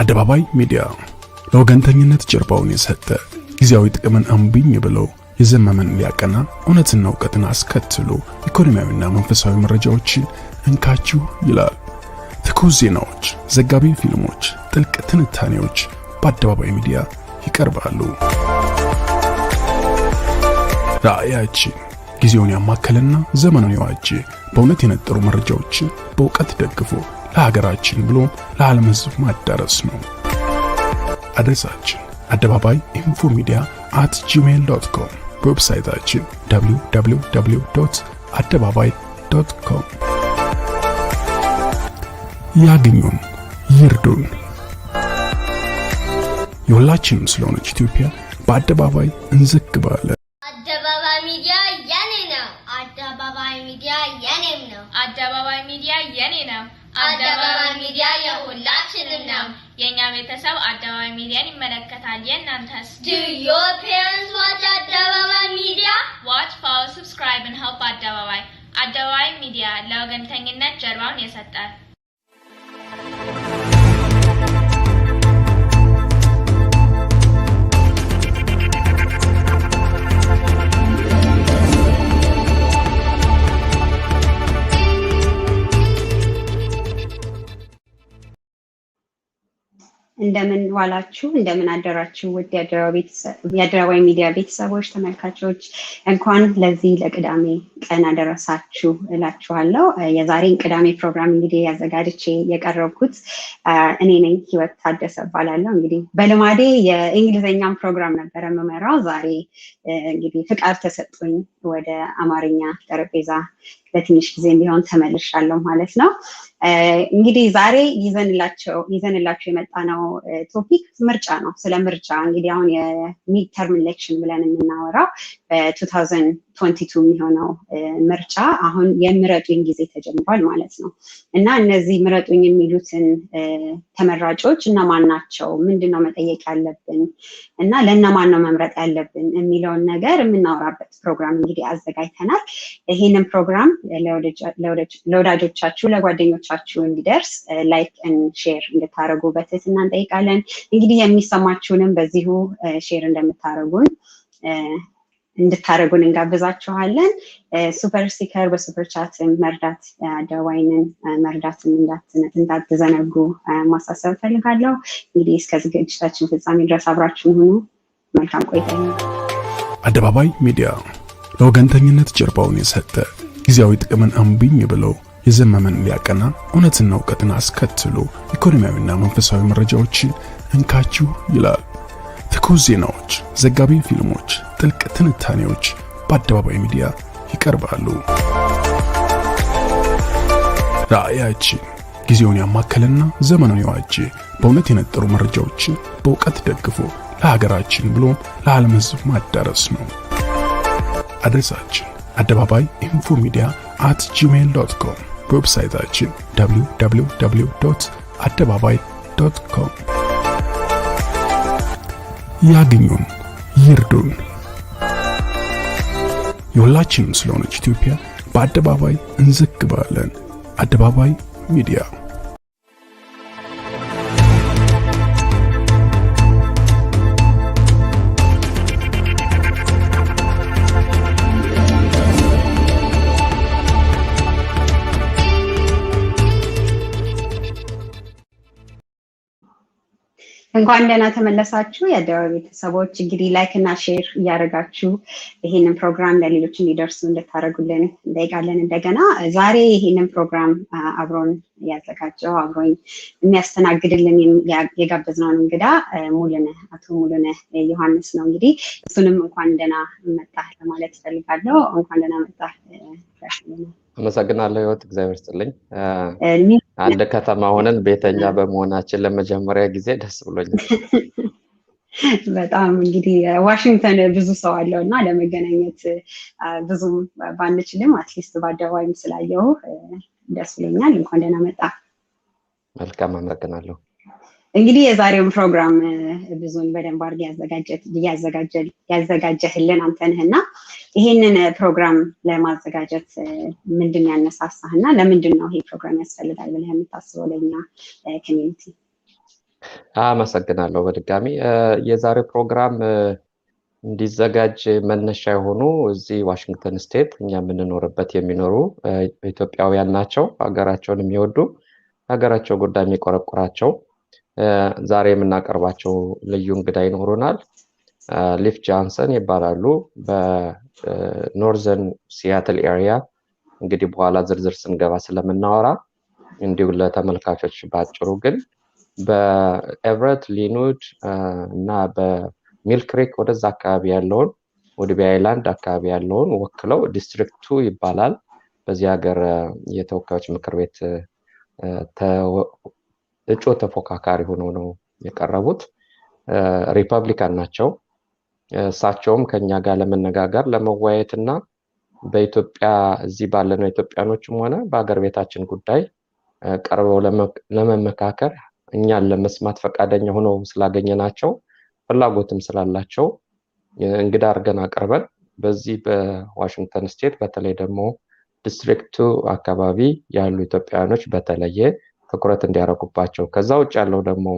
አደባባይ ሚዲያ ለወገንተኝነት ጀርባውን የሰጠ ጊዜያዊ ጥቅምን አምቢኝ ብለው የዘመመን ሊያቀና እውነትና ዕውቀትን አስከትሎ ኢኮኖሚያዊና መንፈሳዊ መረጃዎችን እንካችሁ ይላል። ትኩስ ዜናዎች፣ ዘጋቢ ፊልሞች፣ ጥልቅ ትንታኔዎች በአደባባይ ሚዲያ ይቀርባሉ። ራእያችን ጊዜውን ያማከለና ዘመኑን የዋጀ በእውነት የነጠሩ መረጃዎችን በእውቀት ደግፎ ለሀገራችን ብሎ ለዓለም ሕዝብ ማዳረስ ነው። አድሬሳችን አደባባይ info@gmail.com፣ በዌብሳይታችን www.adebabai.com። ያግኙን፣ ይርዱን። የሁላችንም ስለሆነች ኢትዮጵያ በአደባባይ እንዘግባለን። አደባባይ ሚዲያ የኔ ነው። አደባባይ ሚዲያ የኔም ነው። አደባባይ ሚዲያ የኔ ነው። አደባባይ ሚዲያ የሁላችንም ነው። የኛ ቤተሰብ አደባባይ ሚዲያን ይመለከታል። የእናንተስ? Do your parents watch አደባባይ ሚዲያ? Watch, follow, subscribe and help አደባባይ። አደባባይ ሚዲያ ለወገንተኝነት ጀርባውን የሰጠ እንደምን ዋላችሁ እንደምን አደራችሁ ውድ የአደባባይ ሚዲያ ቤተሰቦች ተመልካቾች እንኳን ለዚህ ለቅዳሜ ቀን አደረሳችሁ እላችኋለሁ። የዛሬን ቅዳሜ ፕሮግራም እንግዲህ ያዘጋጅቼ የቀረብኩት እኔ ነኝ ህይወት ታደሰ እባላለሁ። እንግዲህ በልማዴ የእንግሊዘኛም ፕሮግራም ነበር የምመራው። ዛሬ እንግዲህ ፍቃድ ተሰጥቶኝ ወደ አማርኛ ጠረጴዛ ለትንሽ ጊዜ ቢሆን ተመልሻለሁ ማለት ነው። እንግዲህ ዛሬ ይዘንላችሁ የመጣነው ቶፒክ ምርጫ ነው። ስለ ምርጫ እንግዲህ አሁን የሚድ ተርም ኢሌክሽን ብለን የምናወራው በ2022 የሚሆነው ምርጫ አሁን የምረጡኝ ጊዜ ተጀምሯል ማለት ነው። እና እነዚህ ምረጡኝ የሚሉትን ተመራጮች እነማን ናቸው፣ ምንድነው መጠየቅ ያለብን እና ለእነማን ነው መምረጥ ያለብን የሚለውን ነገር የምናወራበት ፕሮግራም እንግዲህ አዘጋጅተናል። ይሄንን ፕሮግራም ለወዳጆቻችሁ ለጓደኞቻችሁ እንዲደርስ ላይክ ኤንድ ሼር እንድታረጉ በትህትና እንጠይቃለን። እንግዲህ የሚሰማችሁንም በዚሁ ሼር እንድታረጉን እንጋብዛችኋለን። ሱፐር ስቲከር በሱፐር ቻት መርዳት አደባባይንን መርዳትን እንዳትዘነጉ ማሳሰብ ፈልጋለሁ። እንግዲህ እስከ ዝግጅታችን ፍጻሜ ድረስ አብራችሁን ሁኑ። መልካም ቆይታ። አደባባይ ሚዲያ ለወገንተኝነት ጀርባውን የሰጠ ጊዜያዊ ጥቅምን አምቢኝ ብለው የዘመመን ሊያቀና እውነትና ዕውቀትን አስከትሎ ኢኮኖሚያዊና መንፈሳዊ መረጃዎችን እንካችሁ ይላል። ትኩስ ዜናዎች፣ ዘጋቢ ፊልሞች፣ ጥልቅ ትንታኔዎች በአደባባይ ሚዲያ ይቀርባሉ። ራእያችን ጊዜውን ያማከለና ዘመኑን የዋጀ በእውነት የነጠሩ መረጃዎችን በእውቀት ደግፎ ለሀገራችን ብሎ ለዓለም ሕዝብ ማዳረስ ነው። አድሬሳችን አደባባይ info@gmail.com፣ በዌብሳይታችን www.adebabai.com። ያግኙን፣ ይርዱን። የሁላችንም ስለሆነች ኢትዮጵያ በአደባባይ እንዘግባለን። አደባባይ ሚዲያ። እንኳን ደህና ተመለሳችሁ የአደባባይ ቤተሰቦች። እንግዲህ ላይክ እና ሼር እያደረጋችሁ ይሄንን ፕሮግራም ለሌሎች እንዲደርሱ እንድታደርጉልን እንጠይቃለን። እንደገና ዛሬ ይሄንን ፕሮግራም አብሮኝ የሚያስተናግድልን የጋበዝነውን እንግዳ አቶ ሙሉነህ ዮሐንስ ነው። እንግዲህ እሱንም እንኳን ደህና መጣህ ለማለት እፈልጋለሁ። እንኳን ደህና መጣህ። አመሰግናለሁ ህይወት፣ እግዚአብሔር ይስጥልኝ። አንድ ከተማ ሆነን ቤተኛ በመሆናችን ለመጀመሪያ ጊዜ ደስ ብሎኛል። በጣም እንግዲህ ዋሽንግተን ብዙ ሰው አለውና ለመገናኘት ብዙም ባንችልም አትሊስት በአደባባይም ስላየው ደስ ብሎኛል። እንኳን ደህና መጣ። መልካም፣ አመሰግናለሁ። እንግዲህ የዛሬውን ፕሮግራም ብዙን በደንብ አድርገህ ያዘጋጀህልን አንተ ነህና ይሄንን ፕሮግራም ለማዘጋጀት ምንድን ያነሳሳህና ለምንድን ነው ይሄ ፕሮግራም ያስፈልጋል ብለህ የምታስበው ለኛ ኮሚኒቲ? አመሰግናለሁ በድጋሚ የዛሬው ፕሮግራም እንዲዘጋጅ መነሻ የሆኑ እዚህ ዋሽንግተን ስቴት እኛ የምንኖርበት የሚኖሩ ኢትዮጵያውያን ናቸው። ሀገራቸውን የሚወዱ ሀገራቸው ጉዳይ የሚቆረቆራቸው ዛሬ የምናቀርባቸው ልዩ እንግዳ ይኖሩናል። ላይፍ ጆንሰን ይባላሉ። በኖርዘርን ሲያትል ኤሪያ እንግዲህ በኋላ ዝርዝር ስንገባ ስለምናወራ እንዲሁ ለተመልካቾች ባጭሩ ግን በኤቨረት ሊኑድ እና በሚል ክሪክ ወደዛ አካባቢ ያለውን ወደ አይላንድ አካባቢ ያለውን ወክለው ዲስትሪክት 2 ይባላል። በዚህ ሀገር የተወካዮች ምክር ቤት እጩ ተፎካካሪ ሆነው ነው የቀረቡት። ሪፐብሊካን ናቸው። እሳቸውም ከኛ ጋር ለመነጋገር ለመወያየትና በኢትዮጵያ እዚህ ባለነው ኢትዮጵያኖችም ሆነ በአገር ቤታችን ጉዳይ ቀርበው ለመመካከር እኛን ለመስማት ፈቃደኛ ሆነው ስላገኘናቸው ፍላጎትም ስላላቸው እንግዳ አድርገን አቀርበን በዚህ በዋሽንግተን ስቴት በተለይ ደግሞ ዲስትሪክት 2 አካባቢ ያሉ ኢትዮጵያኖች በተለየ ትኩረት እንዲያደርጉባቸው ከዛ ውጭ ያለው ደግሞ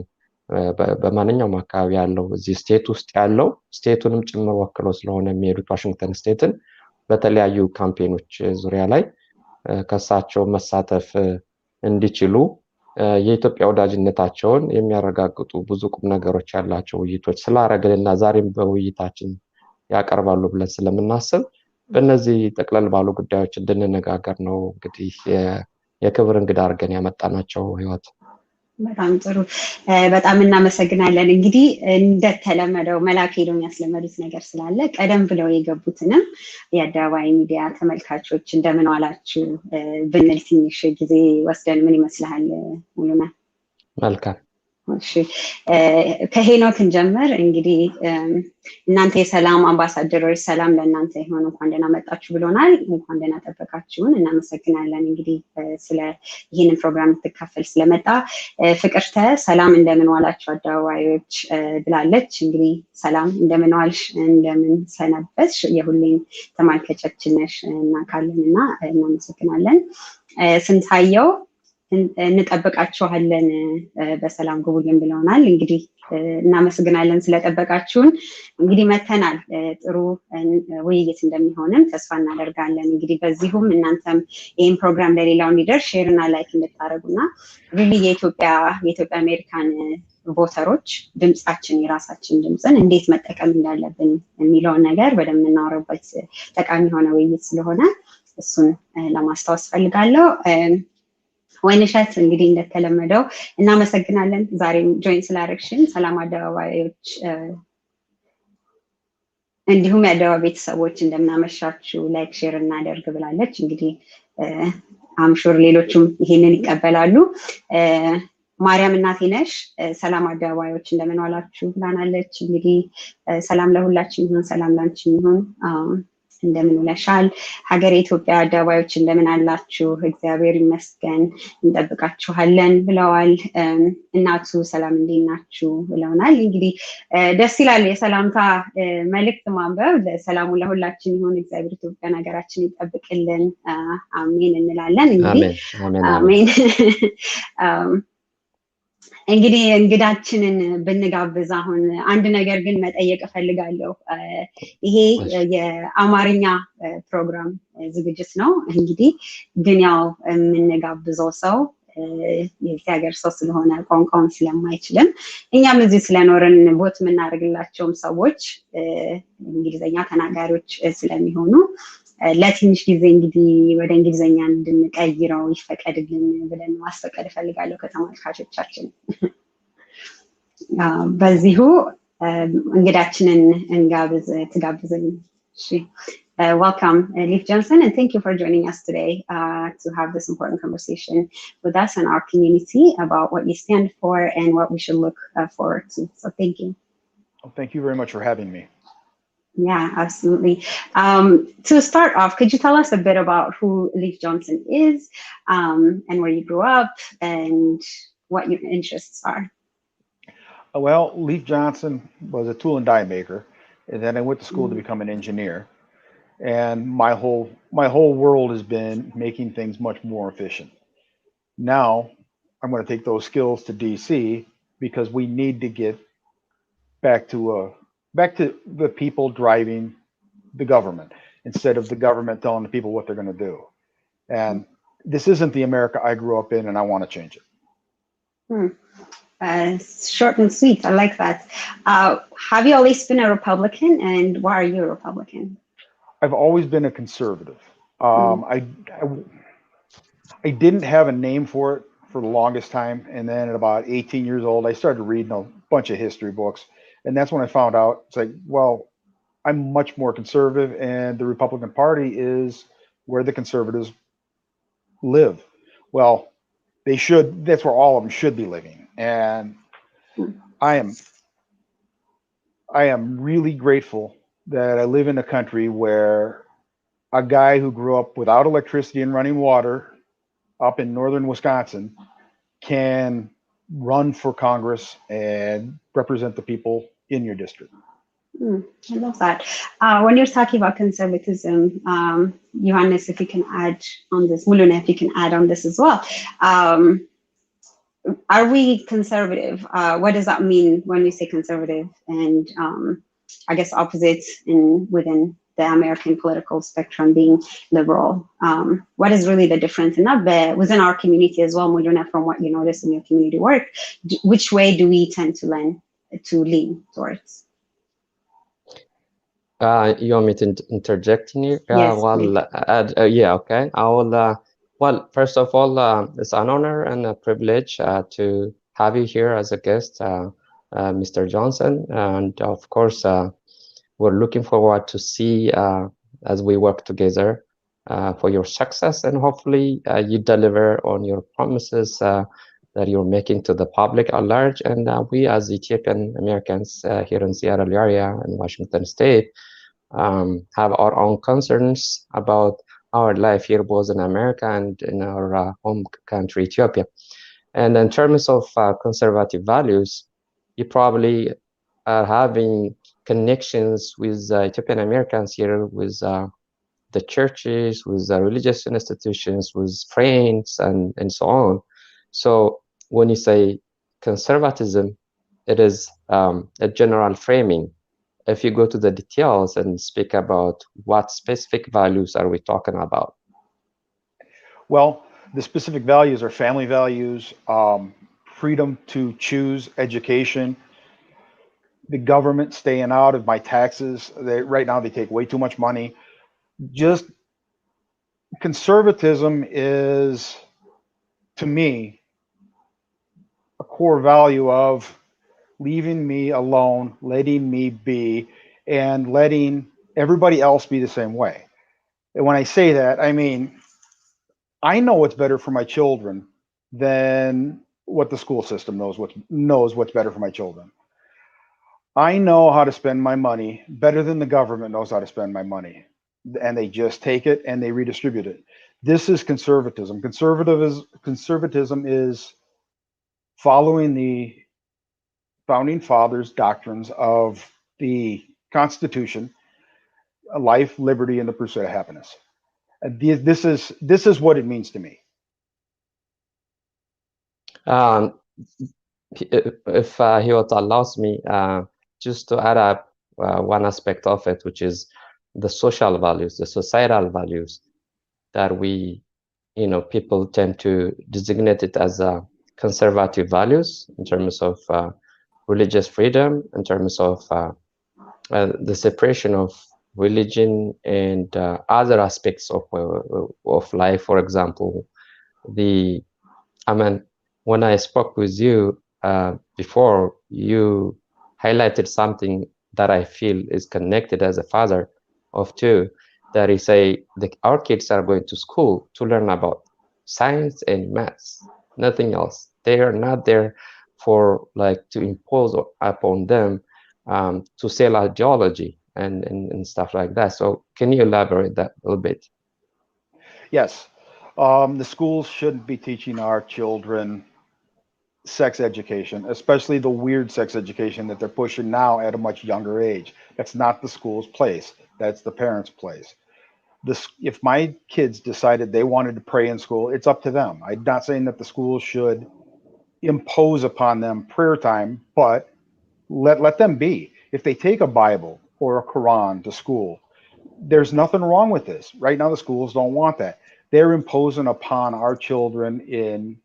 በማንኛውም አካባቢ ያለው እዚህ ስቴት ውስጥ ያለው ስቴቱንም ጭምር ወክለው ስለሆነ የሚሄዱት ዋሽንግተን ስቴትን በተለያዩ ካምፔኖች ዙሪያ ላይ ከሳቸው መሳተፍ እንዲችሉ የኢትዮጵያ ወዳጅነታቸውን የሚያረጋግጡ ብዙ ቁም ነገሮች ያላቸው ውይይቶች ስላረግልና ዛሬም በውይይታችን ያቀርባሉ ብለን ስለምናስብ በእነዚህ ጠቅለል ባሉ ጉዳዮች እንድንነጋገር ነው እንግዲህ የክብር እንግዳ አድርገን ያመጣናቸው ህይወት። በጣም ጥሩ በጣም እናመሰግናለን። እንግዲህ እንደተለመደው መላክ ሄዶን ያስለመዱት ነገር ስላለ ቀደም ብለው የገቡትንም የአደባባይ ሚዲያ ተመልካቾች እንደምን ዋላችሁ ብንል ትንሽ ጊዜ ወስደን ምን ይመስልሃል ሙሉና? መልካም እሺ ከሄኖክ እንጀምር። እንግዲህ እናንተ የሰላም አምባሳደሮች ሰላም ለእናንተ ይሁን እንኳን ደህና መጣችሁ ብሎናል። እንኳን ደህና ጠበቃችሁን እናመሰግናለን። እንግዲህ ስለ ይህንን ፕሮግራም ትካፈል ስለመጣ ፍቅርተ ሰላም እንደምን ዋላችሁ አደባባዮች ብላለች። እንግዲህ ሰላም እንደምን ዋልሽ እንደምን ሰነበትሽ የሁሌም ተመልካቾቻችን ነሽ እናካለንና እናመሰግናለን። ስንታየው እንጠብቃችኋለን በሰላም ግቡልን ብለውናል። እንግዲህ እናመሰግናለን ስለጠበቃችሁን። እንግዲህ መተናል ጥሩ ውይይት እንደሚሆንም ተስፋ እናደርጋለን። እንግዲህ በዚሁም እናንተም ይህን ፕሮግራም ለሌላው እንዲደርስ ሼር እና ላይክ እንድታደርጉና ሪሊ የኢትዮጵያ አሜሪካን ቮተሮች ድምጻችን የራሳችን ድምጽን እንዴት መጠቀም እንዳለብን የሚለውን ነገር በደንብ እናወራበት ጠቃሚ የሆነ ውይይት ስለሆነ እሱን ለማስታወስ ፈልጋለሁ። ወይንሸት እንግዲህ እንደተለመደው እናመሰግናለን ዛሬም ጆይን ስላደረግሽን። ሰላም አደባባዮች እንዲሁም የአደባባይ ቤተሰቦች እንደምናመሻችሁ ላይክ ሼር እናደርግ ብላለች። እንግዲህ አምሹር ሌሎችም ይሄንን ይቀበላሉ። ማርያም እናቴ ነሽ ሰላም አደባባዮች እንደምን ዋላችሁ ብላናለች። እንግዲህ ሰላም ለሁላችን ይሁን፣ ሰላም ላንቺ ይሁን። እንደምን ውለሻል? ሀገር የኢትዮጵያ አደባባዮች እንደምን አላችሁ? እግዚአብሔር ይመስገን እንጠብቃችኋለን ብለዋል። እናቱ ሰላም እንዴት ናችሁ ብለውናል። እንግዲህ ደስ ይላል የሰላምታ መልእክት ማንበብ። ሰላሙ ለሁላችን ይሁን፣ እግዚአብሔር ኢትዮጵያን ሀገራችን ይጠብቅልን፣ አሜን እንላለን። እንግዲህ አሜን። እንግዲህ እንግዳችንን ብንጋብዝ አሁን አንድ ነገር ግን መጠየቅ እፈልጋለሁ። ይሄ የአማርኛ ፕሮግራም ዝግጅት ነው። እንግዲህ ግን ያው የምንጋብዘው ሰው የዚህ ሀገር ሰው ስለሆነ ቋንቋውን ስለማይችልም እኛም እዚህ ስለኖርን ቦት የምናደርግላቸውም ሰዎች እንግሊዝኛ ተናጋሪዎች ስለሚሆኑ ለትንሽ ጊዜ እንግዲህ ወደ እንግሊዝኛ እንድንቀይረው ይፈቀድልን ብለን ማስፈቀድ እፈልጋለሁ ከተመልካቾቻችን። በዚሁ እንግዳችንን ትጋብዘን። እሺ welcome Leif Johnson, and thank you for joining us today to have this important conversation with us and our community about what you stand for and what we should look forward to. So thank you. Well, thank you very much for having me. Yeah, absolutely. To start off, could you tell us a bit about who Leif Johnson is and where you grew up and what your interests are? Well, Leif Johnson was a tool and die maker, and then I went to school to become an engineer. And my whole world has been making things much more efficient. Now I'm going to take those skills to DC because we need to get back to the people driving the government instead of the government telling the people what they're going to do. And this isn't the America I grew up in, and I want to change it. Short and sweet. I like that. Have you always been a Republican, and why are you a Republican? I've always been a conservative. I didn't have a name for it for the longest time, and then at about 18 years old, I started reading a bunch of history books, and that's when I found out, it's like, well, I'm much more conservative, and the Republican Party is where the conservatives live. Well, they should, that's where all of them should be living. And I am really grateful that I live in a country where a guy who grew up without electricity and running water up in northern Wisconsin can run for Congress and represent the people in your district. I love that. When you're talking about conservatism, Johannes, if you can add on this, Muluna, if you can add on this as well. Are we conservative? What does that mean when we say conservative? And I guess opposite within the American political spectrum being liberal. What is really the difference? And not within our community as well, Muluna, from what you notice in your community work, which way do we tend to lean towards? You want me to interject in here? Yes, yeah, okay. I will. Well, first of all, it's an honor and a privilege to have you here as a guest, Mr. Johnson. And of course, we're looking forward to see as we work together for your success, and hopefully you deliver on your promises that you're making to the public at large. And we as Ethiopian Americans here in Seattle area and Washington State have our own concerns about our life here, both in America and in our home country, Ethiopia. And in terms of conservative values, you probably are having connections with Ethiopian Americans here, with the churches, with the religious institutions, with friends, and so on. So when you say conservatism, it is a general framing. If you go to the details and speak about what specific values are we talking about? Well, the specific values are family values, freedom to choose education, the government staying out of my taxes. Right now they take way too much money. Just conservatism is, to me, a core value of leaving me alone, letting me be, and letting everybody else be the same way. And when I say that, I mean, I know what's better for my children than what the school system knows what's better for my children. I know how to spend my money better than the government knows how to spend my money. And they just take it and they redistribute it. This is conservatism. Conservatism is following the founding fathers' doctrines of the Constitution, life, liberty, and the pursuit of happiness. This is what it means to me. If Hiwot allows me, just to add up one aspect of it, which is the social values, the societal values that we, people tend to designate it as conservative values in terms of religious freedom, in terms of the separation of religion and other aspects of life. For example, when I spoke with you before, you highlighted something that I feel is connected as a father of two, that is our kids are going to school to learn about science and maths, nothing else. They are not there for to impose upon them to sell ideology and stuff like that. So can you elaborate that a little bit? Yes. The schools shouldn't be teaching our children sex education, especially the weird sex education that they're pushing now at a much younger age. That's not the school's place. That's the parents' place. If my kids decided they wanted to pray in school, it's up to them. I'm not saying that the schools should impose upon them prayer time, but let them be. If they take a Bible or a Quran to school, there's nothing wrong with this. Right now, the schools don't want that. They're imposing upon our children in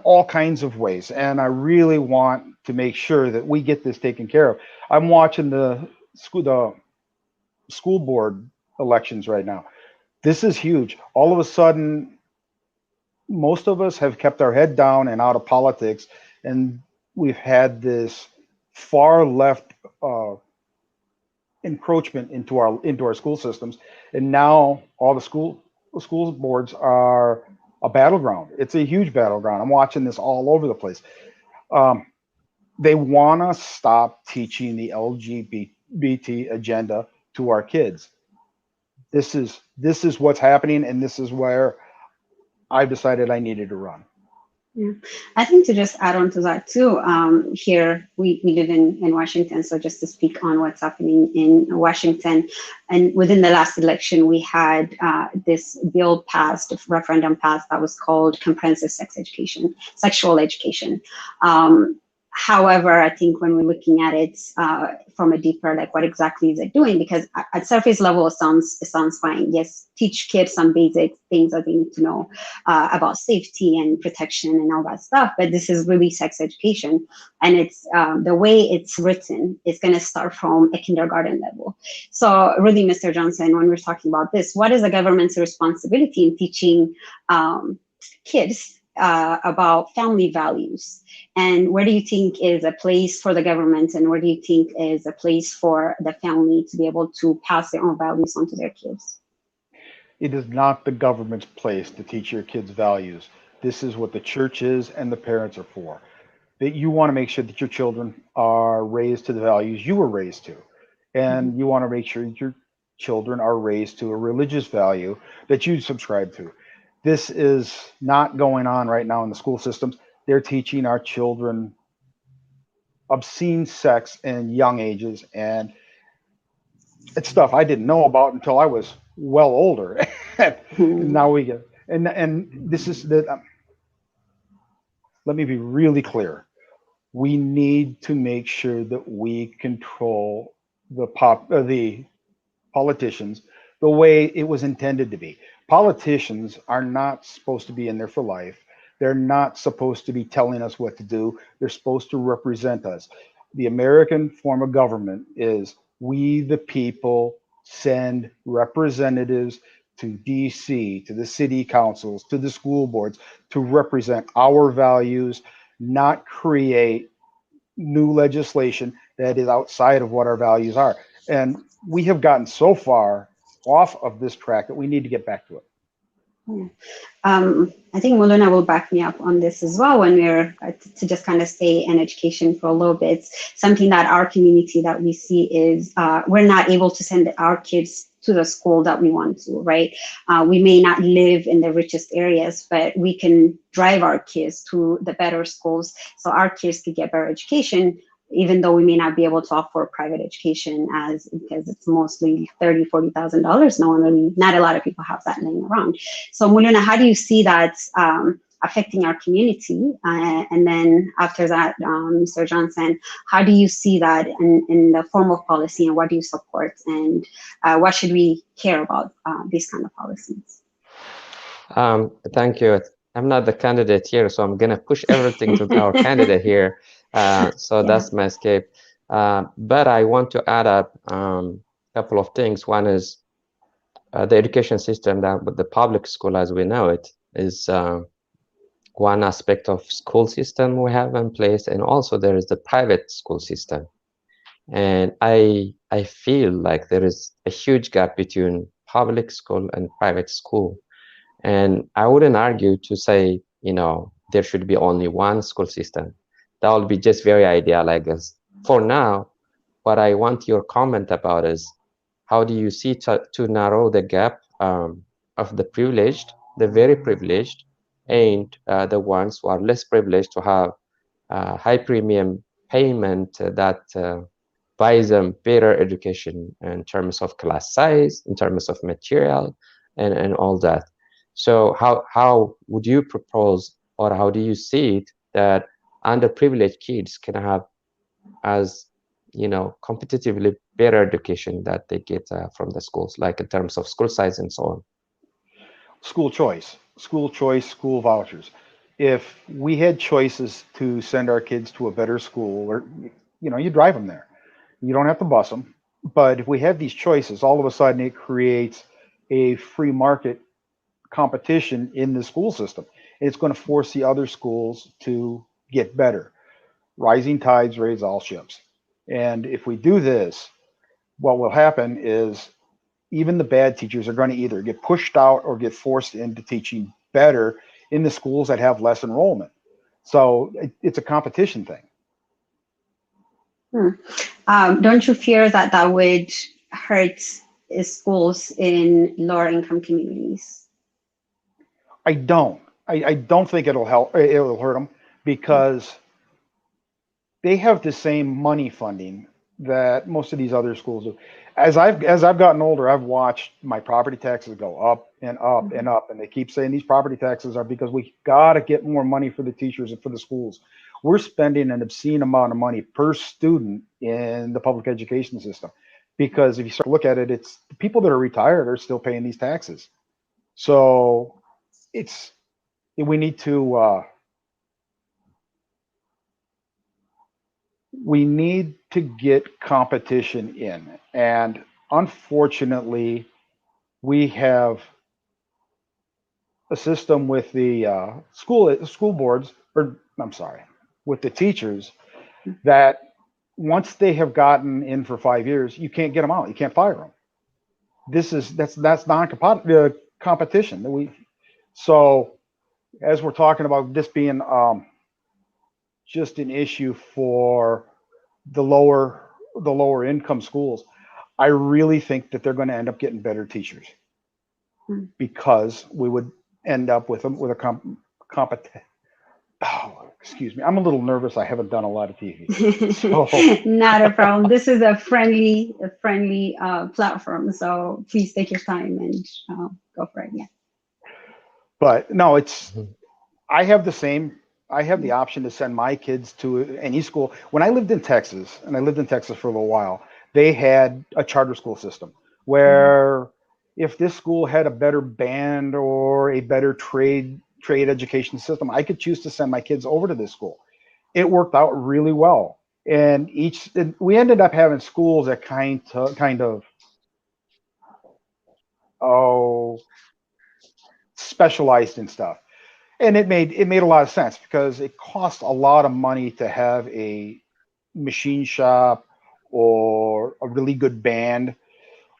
all kinds of ways. And I really want to make sure that we get this taken care of. I'm watching the school board elections right now. This is huge. All of a sudden, most of us have kept our head down and out of politics, and we've had this far left encroachment into our school systems, and now all the school boards are a battleground. It's a huge battleground. I'm watching this all over the place. They want to stop teaching the LGBT agenda to our kids. This is what's happening, and this is where I've decided I needed to run. Yeah, I think to just add on to that too, here we live in Washington, so just to speak on what's happening in Washington, and within the last election, we had this bill passed, a referendum passed that was called comprehensive sexual education. However, I think when we're looking at it from a deeper, like what exactly is it doing? Because at surface level, it sounds fine. Yes, teach kids some basic things that they need to know about safety and protection and all that stuff. But this is really sex education, and it's the way it's written. It's going to start from a kindergarten level. So really, Mr. Johnson, when we're talking about this, what is the government's responsibility in teaching kids about family values? And where do you think is a place for the government, and where do you think is a place for the family to be able to pass their own values on to their kids? It is not the government's place to teach your kids values. This is what the church is and the parents are for. That you want to make sure that your children are raised to the values you were raised to. And you want to make sure your children are raised to a religious value that you subscribe to. This is not going on right now in the school systems. They're teaching our children obscene sex in young ages, and it's stuff I didn't know about until I was well older. Now we get, and this is the. Let me be really clear. We need to make sure that we control the politicians the way it was intended to be. Politicians are not supposed to be in there for life. They're not supposed to be telling us what to do. They're supposed to represent us. The American form of government is we, the people, send representatives to DC, to the city councils, to the school boards to represent our values, not create new legislation that is outside of what our values are. And we have gotten so far off of this track that we need to get back to it. Yeah. I think Muluna will back me up on this as well when we're to just kind of stay in education for a little bit. Something that our community that we see is we're not able to send our kids to the school that we want to, right? We may not live in the richest areas, but we can drive our kids to the better schools so our kids could get better education, even though we may not be able to offer private education because it's mostly $30,000, $40,000. Not a lot of people have that laying around. So Muluna, how do you see that affecting our community? And then after that, Mr. Johnson, how do you see that in the form of policy, and what do you support, and what should we care about these kind of policies? Thank you. I'm not the candidate here, so I'm going to push everything to our candidate here. So that's my escape. But I want to add up a couple of things. One is the education system, that with the public school as we know it is one aspect of school system we have in place, and also there is the private school system. And I feel like there is a huge gap between public school and private school. And I wouldn't argue to say, there should be only one school system. That would be just very ideal, I guess. For now, what I want your comment about is, how do you see to narrow the gap of the privileged, the very privileged, and the ones who are less privileged to have high premium payment that buys them better education in terms of class size, in terms of material, and all that. So how would you propose or how do you see it that underprivileged kids can have as competitively better education that they get from the schools, like in terms of school size and so on? School choice, school vouchers. If we had choices to send our kids to a better school, or you drive them there, you don't have to bus them. But if we have these choices, all of a sudden it creates a free market competition in the school system. It's going to force the other schools to get better. Rising tides raise all ships. And if we do this, what will happen is even the bad teachers are going to either get pushed out or get forced into teaching better in the schools that have less enrollment. So it's a competition thing. Don't you fear that that would hurt schools in lower income communities? I don't. I don't think it'll help. It'll hurt them because they have the same money funding that most of these other schools do. As I've gotten older, I've watched my property taxes go up and up and up, and they keep saying these property taxes are because we got to get more money for the teachers and for the schools. We're spending an obscene amount of money per student in the public education system, because if you start to look at it, it's the people that are retired are still paying these taxes. So we need to get competition in, and unfortunately we have a system with the school boards, or I'm sorry, with the teachers, that once they have gotten in for 5 years, you can't get them out. You can't fire them. That's non-competition. So as we're talking about this being just an issue for the lower income schools, I really think that they're going to end up getting better teachers, because we would end up with a competent. Oh, excuse me. I'm a little nervous. I haven't done a lot of TV. So. Not a problem. This is a friendly platform. So please take your time and go for it. Yeah. But no, I have the option to send my kids to any school. When I lived in Texas, and I lived in Texas for a little while, they had a charter school system where if this school had a better band or a better trade education system, I could choose to send my kids over to this school. It worked out really well. And we ended up having schools that kind of specialized in stuff. And it made a lot of sense, because it cost a lot of money to have a machine shop or a really good band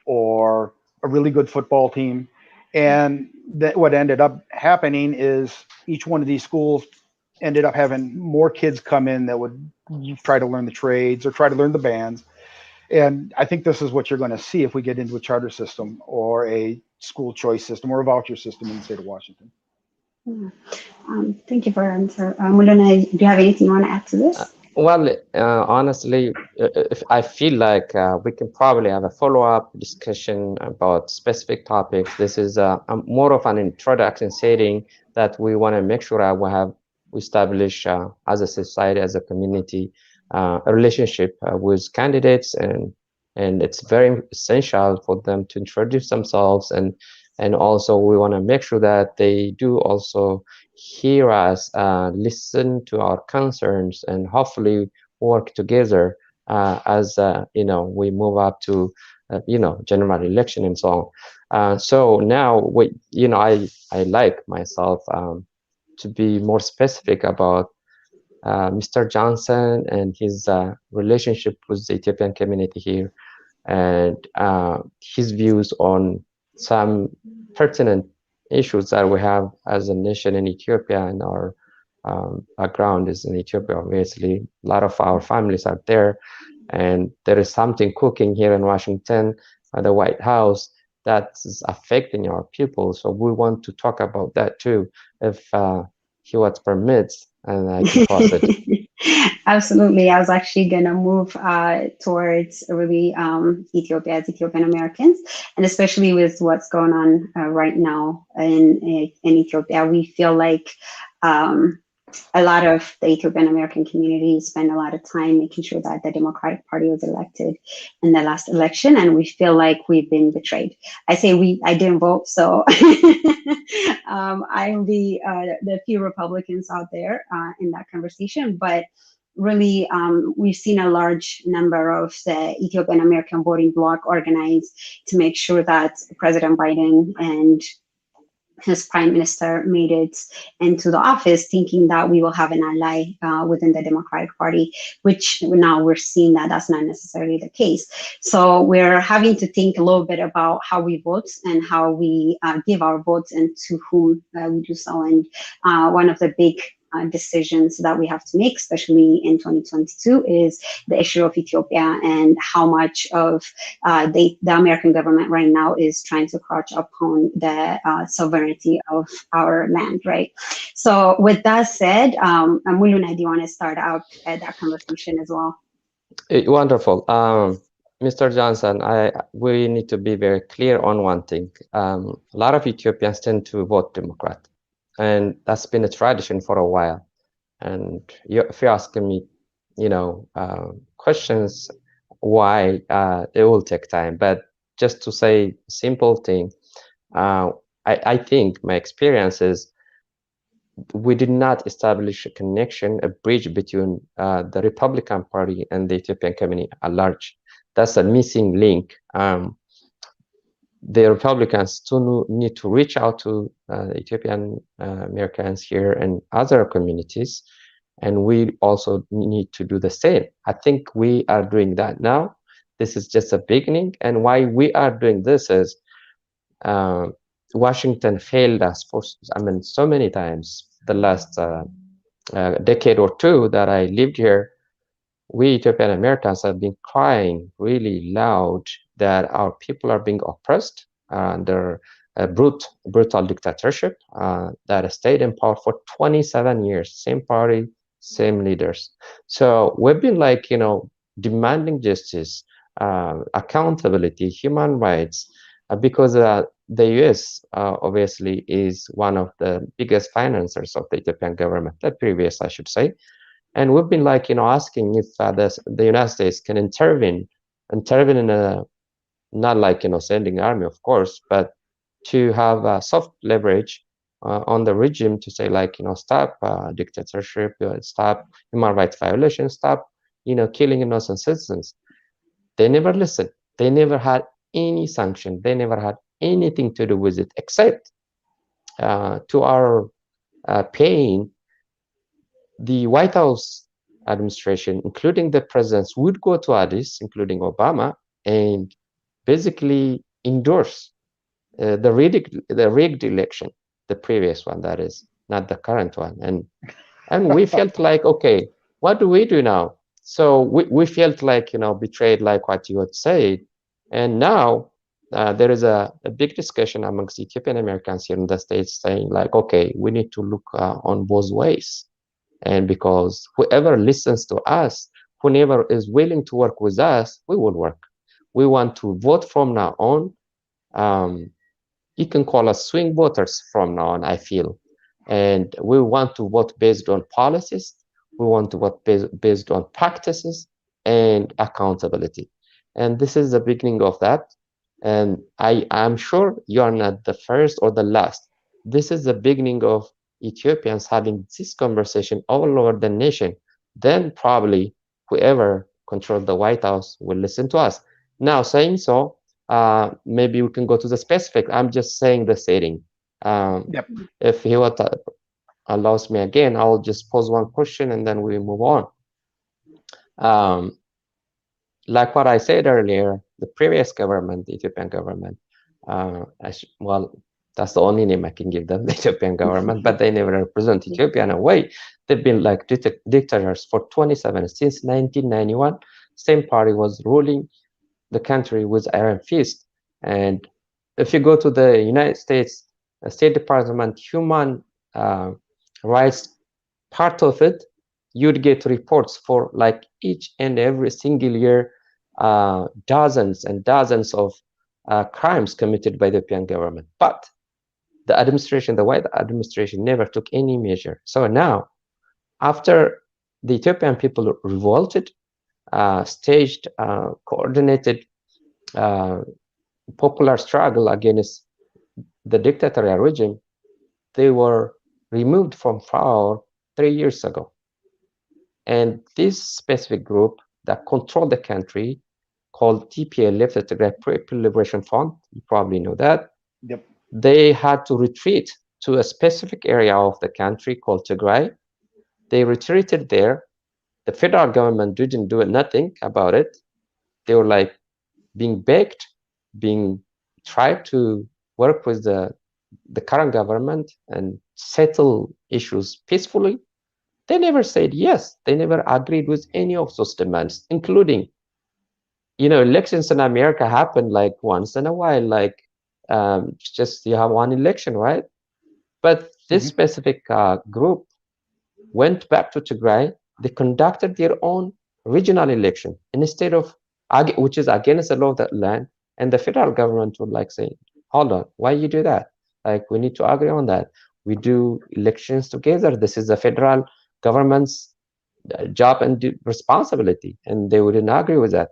or a really good football team. And what ended up happening is each one of these schools ended up having more kids come in that would try to learn the trades or try to learn the bands. And I think this is what you're going to see if we get into a charter system or a school choice system or a voucher system in the state of Washington. Thank you for your answer. Mulana, do you have anything you want to add to this? Well, honestly, I feel like we can probably have a follow-up discussion about specific topics. This is more of an introduction setting that we want to make sure we establish as a society, as a community, a relationship with candidates, and it's very essential for them to introduce themselves, and also we want to make sure that they do also hear us, listen to our concerns, and hopefully work together as we move up to general election and so on. So now I like myself to be more specific about Mr. Johnson and his relationship with the Ethiopian community here, and his views on some pertinent issues that we have as a nation in Ethiopia, and our background is in Ethiopia. Obviously, a lot of our families are there, and there is something cooking here in Washington at the White House that is affecting our people. So we want to talk about that too, if he what permits, and I can pause it. Absolutely. I was actually going to move towards really Ethiopia as Ethiopian Americans, and especially with what's going on right now in Ethiopia. We feel like a lot of the Ethiopian American community spend a lot of time making sure that the Democratic Party was elected in the last election, and we feel like we've been betrayed. I say we, I didn't vote, so I'm the few Republicans out there in that conversation, but really, we've seen a large number of the Ethiopian American voting bloc organized to make sure that President Biden and his prime minister made it into the office thinking that we will have an ally within the Democratic Party, which now we're seeing that that's not necessarily the case. So we're having to think a little bit about how we vote and how we give our votes and to whom we do so. And one of the big decisions that we have to make, especially in 2022, is the issue of Ethiopia and how much of the American government right now is trying to crouch upon the sovereignty of our land, right? So with that said, Muluna, do you want to start out that conversation as well? Wonderful. Mr. Johnson, we need to be very clear on one thing. A lot of Ethiopians tend to vote Democrat. And that's been a tradition for a while. And if you're asking me, questions why, it will take time. But just to say a simple thing, I think my experience is we did not establish a connection, a bridge between the Republican Party and the Ethiopian community at large. That's a missing link. The Republicans still need to reach out to Ethiopian Americans here and other communities, and we also need to do the same. I think we are doing that now. This is just a beginning, and why we are doing this is Washington failed us for, so many times. The last decade or two that I lived here, we Ethiopian Americans have been crying really loud that our people are being oppressed under a brutal dictatorship that stayed in power for 27 years, same party, same leaders. So we've been demanding justice, accountability, human rights, because the US obviously is one of the biggest financiers of the Ethiopian government, the previous, I should say. And we've been asking if the United States can intervene in a, not sending army, of course, but to have a soft leverage on the regime to say stop dictatorship, stop human rights violations, stop killing innocent citizens. They never listened. They never had any sanction. They never had anything to do with it, except to our pain. The White House administration, including the presidents, would go to Addis, including Obama, and basically endorse the rigged election, the previous one, that is, not the current one. And we felt like, okay, what do we do now? So we felt betrayed, like what you had said. And now there is a big discussion amongst Ethiopian Americans here in the States saying okay, we need to look on both ways. And because whoever listens to us, whoever is willing to work with us, we will work. We want to vote from now on. You can call us swing voters from now on, I feel. And we want to vote based on policies. We want to vote based on practices and accountability. And this is the beginning of that. And I'm sure you're not the first or the last. This is the beginning of Ethiopians having this conversation all over the nation. Then probably whoever controls the White House will listen to us. Now, saying so, maybe we can go to the specific. I'm just saying the setting. Yep. If he allows me again, I'll just pose one question and then we move on. Like what I said earlier, the previous government, the Ethiopian government, that's the only name I can give them, the Ethiopian government, but they never represent Ethiopia in a way. They've been like dictators for 27, since 1991. Same party was ruling the country with iron fist. And if you go to the United States State Department human rights part of it, you'd get reports for each and every single year, dozens and dozens of crimes committed by the Ethiopian government. But the white administration never took any measure. So now, after the Ethiopian people revolted, staged coordinated popular struggle against the dictatorial regime, they were removed from power 3 years ago. And this specific group that controlled the country, called TPLF, the Tigray People Liberation Front, you probably know that. Yep. They had to retreat to a specific area of the country called Tigray. They retreated there. The federal government didn't do nothing about it. They were like being begged, being tried to work with the current government and settle issues peacefully. They never said yes. They never agreed with any of those demands, including, elections in America happen like once in a while, like just you have one election, right? But this specific group went back to Tigray. They conducted their own regional election instead of, which is against the law of that land. And the federal government would like say, hold on, why you do that? Like, we need to agree on that. We do elections together. This is the federal government's job and responsibility. And they wouldn't agree with that.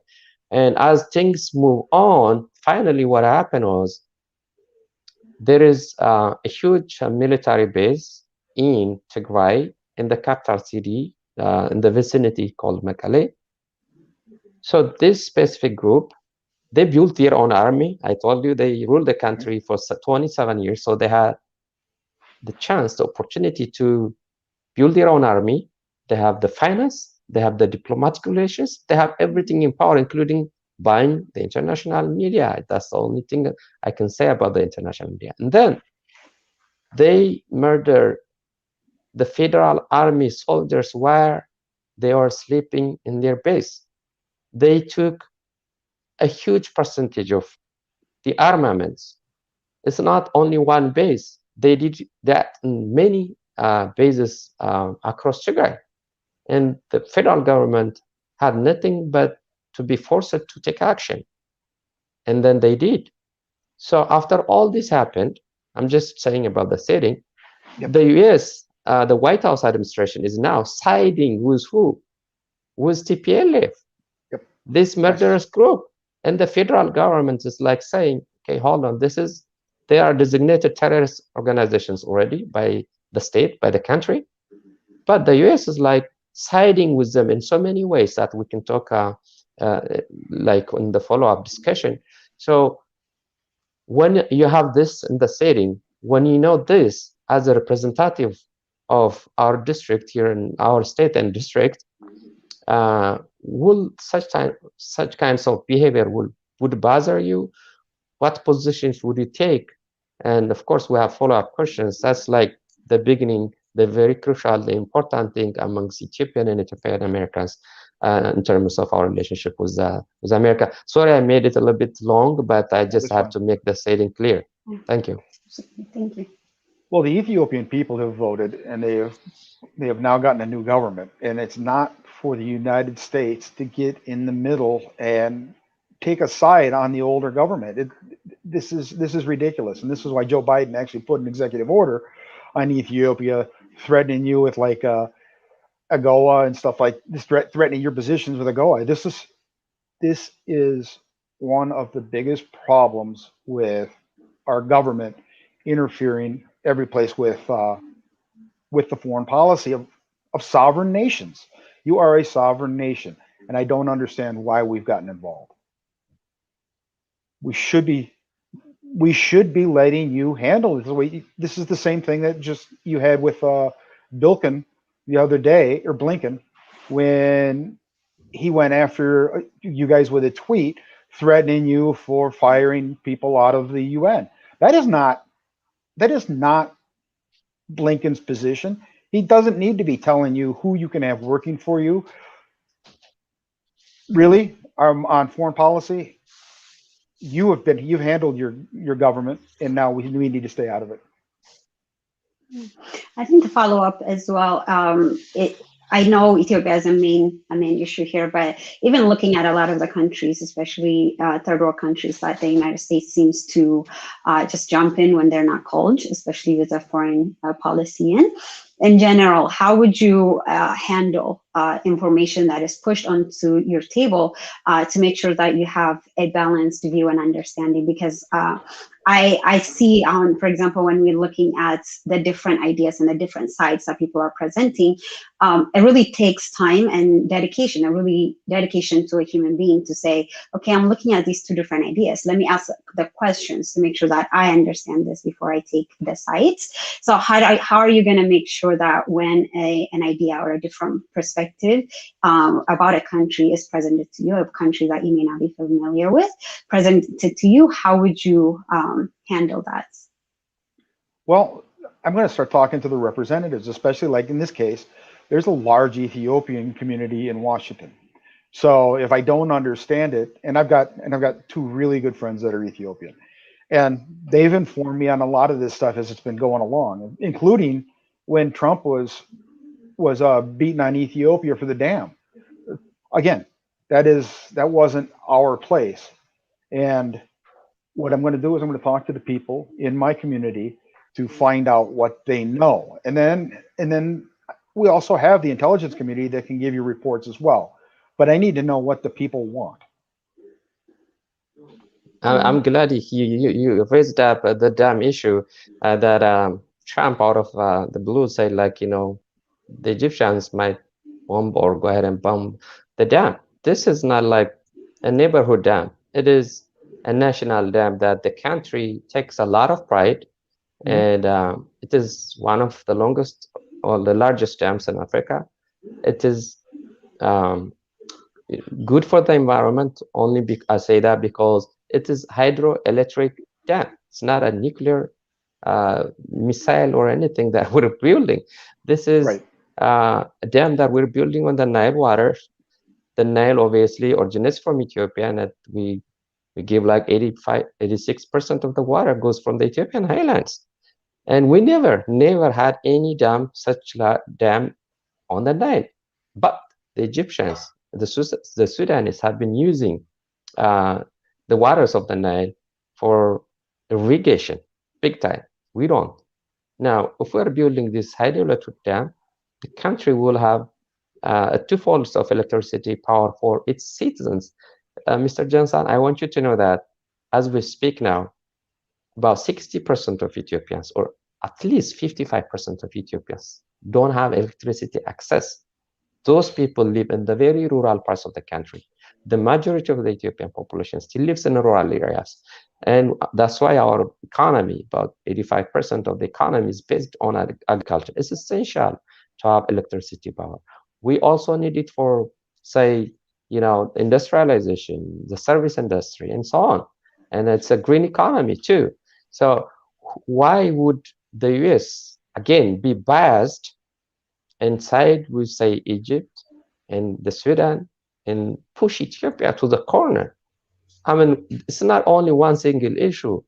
And as things move on, finally what happened was there is a huge military base in Tigray, in the capital city, in the vicinity called Mekelle. So this specific group, they built their own army. I told you they ruled the country for 27 years. So they had the chance, the opportunity to build their own army. They have the finance, they have the diplomatic relations, they have everything in power, including buying the international media. That's the only thing that I can say about the international media. And then they murdered the federal army soldiers while they were sleeping in their base. They took a huge percentage of the armaments. It's not only one base. They did that in many bases across Tigray. And the federal government had nothing but to be forced to take action. And then they did. So after all this happened, I'm just saying about the setting, the US, the White House administration is now siding with who? With TPLF, this murderous group. And the federal government is like saying, okay, hold on, they are designated terrorist organizations already by the state, by the country. But the US is like siding with them in so many ways that we can talk like in the follow-up discussion. So when you have this in the setting, when you know this as a representative of our district here in our state and district, will such kinds of behavior would bother you? What positions would you take? And of course, we have follow-up questions. That's like the beginning, the very crucial, the important thing amongst Ethiopian and Ethiopian Americans in terms of our relationship with America. Sorry, I made it a little bit long, but I just have to make the setting clear. Thank you. Thank you. Well, the Ethiopian people have voted, and they have now gotten a new government, and it's not for the United States to get in the middle and take a side on the older government. This is ridiculous, and this is why Joe Biden actually put an executive order on Ethiopia, threatening you with like AGOA and stuff like this, threatening your positions with AGOA. This is one of the biggest problems with our government interfering every place with the foreign policy of sovereign nations. You are a sovereign nation, and I don't understand why we've gotten involved. We should be letting you handle it. This is the same thing that just you had with Blinken the other day, or Blinken, when he went after you guys with a tweet threatening you for firing people out of the UN. That is not Blinken's position. He doesn't need to be telling you who you can have working for you. Really, on foreign policy, you've handled your government, and now we need to stay out of it. I think to follow up as well, I know Ethiopia is a main issue here, but even looking at a lot of the countries, especially third world countries, that the United States seems to just jump in when they're not called, especially with a foreign policy in general. How would you handle information that is pushed onto your table to make sure that you have a balanced view and understanding? Because I see, for example, when we're looking at the different ideas and the different sides that people are presenting, it really takes time and dedication, dedication to a human being to say, okay, I'm looking at these two different ideas. Let me ask the questions to make sure that I understand this before I take the sides. So how are you going to make sure that when an idea or a different perspective about a country is presented to you, a country that you may not be familiar with, presented to you, how would you handle that? Well, I'm going to start talking to the representatives, especially like in this case, there's a large Ethiopian community in Washington. So if I don't understand it, and I've got two really good friends that are Ethiopian, and they've informed me on a lot of this stuff as it's been going along, including when Trump was beating on Ethiopia for the dam. Again, that wasn't our place. And what I'm going to do is I'm going to talk to the people in my community to find out what they know. And then we also have the intelligence community that can give you reports as well. But I need to know what the people want. I'm glad you raised up the dam issue that Trump out of the blue said, like, the Egyptians might bomb or go ahead and bomb the dam. This is not like a neighborhood dam. It is a national dam that the country takes a lot of pride, and it is one of the longest or the largest dams in Africa. It is good for the environment. I say that because it is hydroelectric dam. It's not a nuclear missile or anything that we're building. This is a dam that we're building on the Nile waters. The Nile obviously originates from Ethiopia, and we give like 86% of the water goes from the Ethiopian highlands. And we never had any dam, such dam on the Nile. But the Egyptians, the Sudanese have been using the waters of the Nile for irrigation, big time. We don't. Now, if we're building this hydroelectric dam, the country will have twofolds of electricity power for its citizens. Mr. Johnson, I want you to know that as we speak now, about 60% of Ethiopians, or at least 55% of Ethiopians, don't have electricity access. Those people live in the very rural parts of the country. The majority of the Ethiopian population still lives in rural areas. And that's why our economy, about 85% of the economy, is based on agriculture. It's essential to have electricity power. We also need it for, say, industrialization, the service industry, and so on. And it's a green economy too. So why would the US, again, be biased and side with, say, Egypt and the Sudan and push Ethiopia to the corner? I mean, it's not only one single issue.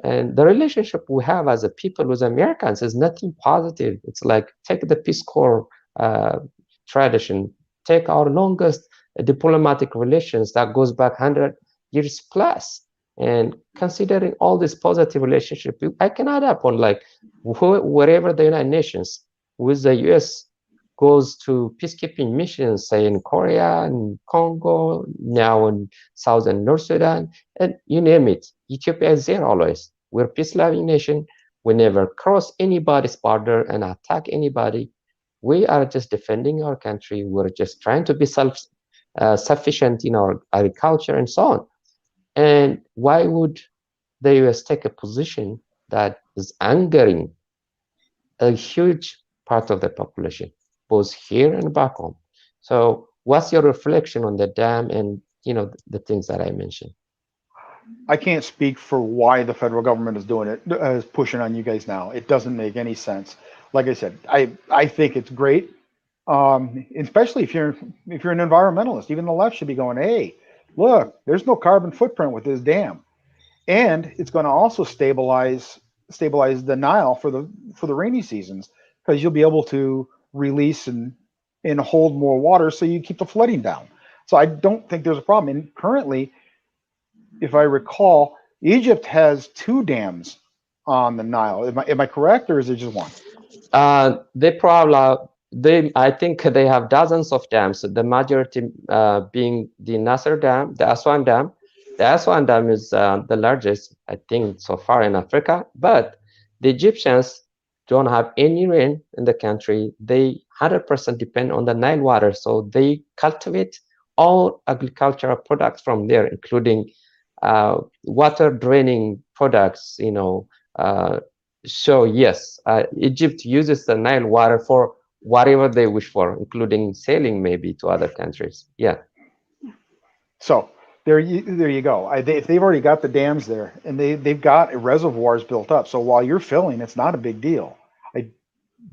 And the relationship we have as a people with Americans is nothing positive. It's like, take the Peace Corps tradition, take our longest diplomatic relations that goes back 100 years plus. And considering all this positive relationship, I can add up on like wherever the United Nations with the US goes to peacekeeping missions, say in Korea and Congo, now in Southern North Sudan, and you name it, Ethiopia is there always. We're a peace-loving nation. We never cross anybody's border and attack anybody. We are just defending our country. We're just trying to be self-sufficient in our agriculture and so on. And why would the US take a position that is angering a huge part of the population, both here and back home? So what's your reflection on the dam and the things that I mentioned? I can't speak for why the federal government is doing it, is pushing on you guys now. It doesn't make any sense. Like I said, I think it's great, especially if you're an environmentalist. Even the left should be going, hey, look, there's no carbon footprint with this dam, and it's going to also stabilize the Nile for the rainy seasons, because you'll be able to release and and hold more water so you keep the flooding down. So I don't think there's a problem. And currently, if I recall, Egypt has 2 dams on the Nile. Am I correct, or is it just 1? I think they have dozens of dams. The majority being the Nasser Dam, the Aswan Dam. The Aswan Dam is the largest, I think, so far in Africa. But the Egyptians don't have any rain in the country. They 100% depend on the Nile water, so they cultivate all agricultural products from there, including water draining products. So yes, Egypt uses the Nile water for whatever they wish for, including sailing maybe to other countries. Yeah. So there you go. If they've already got the dams there and they've got reservoirs built up, so while you're filling, it's not a big deal. I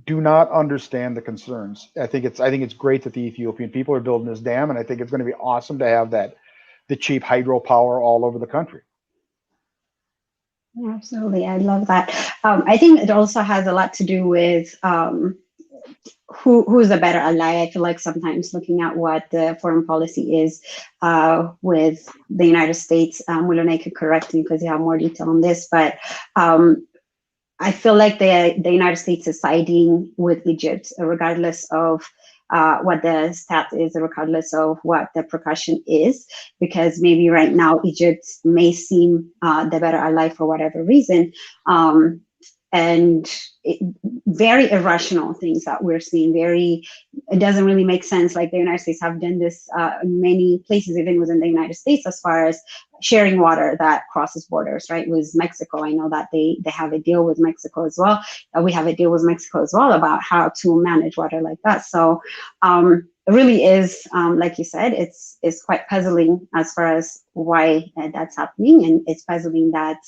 do not understand the concerns. I think it's great that the Ethiopian people are building this dam, and I think it's going to be awesome to have the cheap hydropower all over the country. Yeah, absolutely. I love that. I think it also has a lot to do with who's a better ally. I feel like sometimes looking at what the foreign policy is with the United States, Mulone could correct me because you have more detail on this, but I feel like the United States is siding with Egypt, regardless of what the stat is, regardless of what the precaution is, because maybe right now Egypt may seem the better ally for whatever reason. And very irrational things that we're seeing. It doesn't really make sense. Like the United States have done this in many places, even within the United States, as far as sharing water that crosses borders, right? With Mexico, I know that they have a deal with Mexico as well. We have a deal with Mexico as well about how to manage water like that. So it really is, like you said, it's quite puzzling as far as why that's happening, and it's puzzling that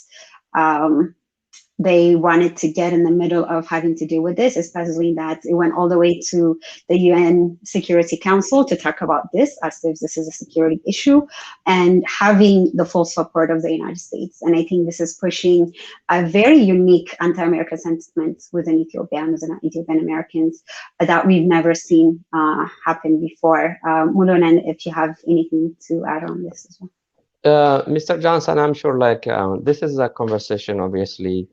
they wanted to get in the middle of having to deal with this, especially that it went all the way to the UN Security Council to talk about this as if this is a security issue, and having the full support of the United States. And I think this is pushing a very unique anti-American sentiment within Ethiopians and Ethiopian Americans that we've never seen happen before. Mulone, if you have anything to add on this as well. Mr. Johnson, I'm sure this is a conversation, obviously.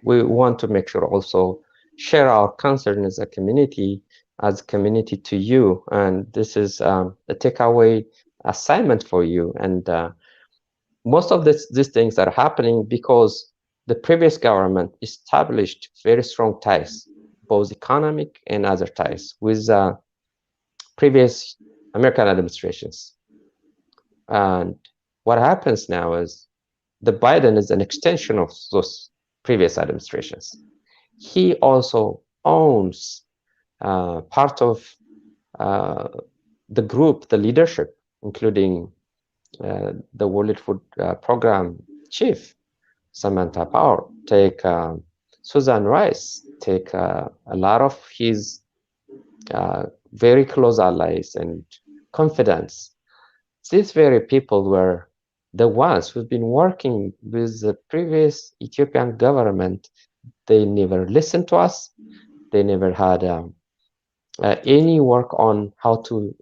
We want to make sure also share our concern as a community to you. And this is a takeaway assignment for you. And most of these things are happening because the previous government established very strong ties, both economic and other ties, with previous American administrations. And what happens now is the Biden is an extension of those previous administrations. He also owns part of the group, the leadership, including the World Food Program chief, Samantha Power, take Susan Rice, take a lot of his very close allies and confidants. These very people were the ones who've been working with the previous Ethiopian government. They never listened to us. They never had any work on how to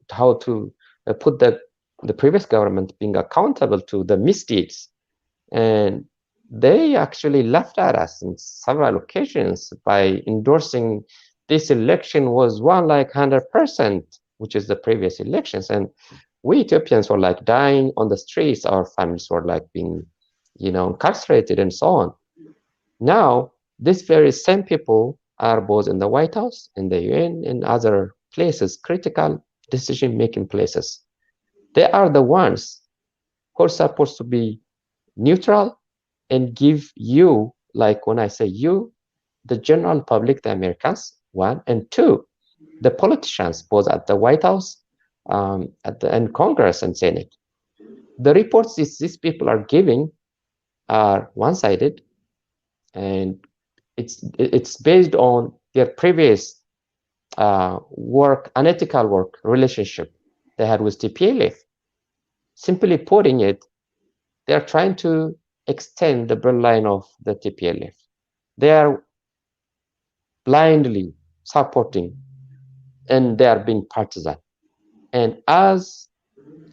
put the previous government being accountable to the misdeeds. And they actually laughed at us in several occasions by endorsing this election was won like 100%, which is the previous elections. And we Ethiopians were like dying on the streets. Our families were like being, incarcerated and so on. Now, these very same people are both in the White House, in the UN, and other places, critical decision-making places. They are the ones who are supposed to be neutral and give you, like when I say you, the general public, the Americans, one, and two, the politicians, both at the White House, and Congress and Senate. The reports these people are giving are one-sided, and it's based on their previous unethical work relationship they had with TPLF. Simply putting it, they are trying to extend the bloodline of the TPLF. They are blindly supporting and they are being partisan. And as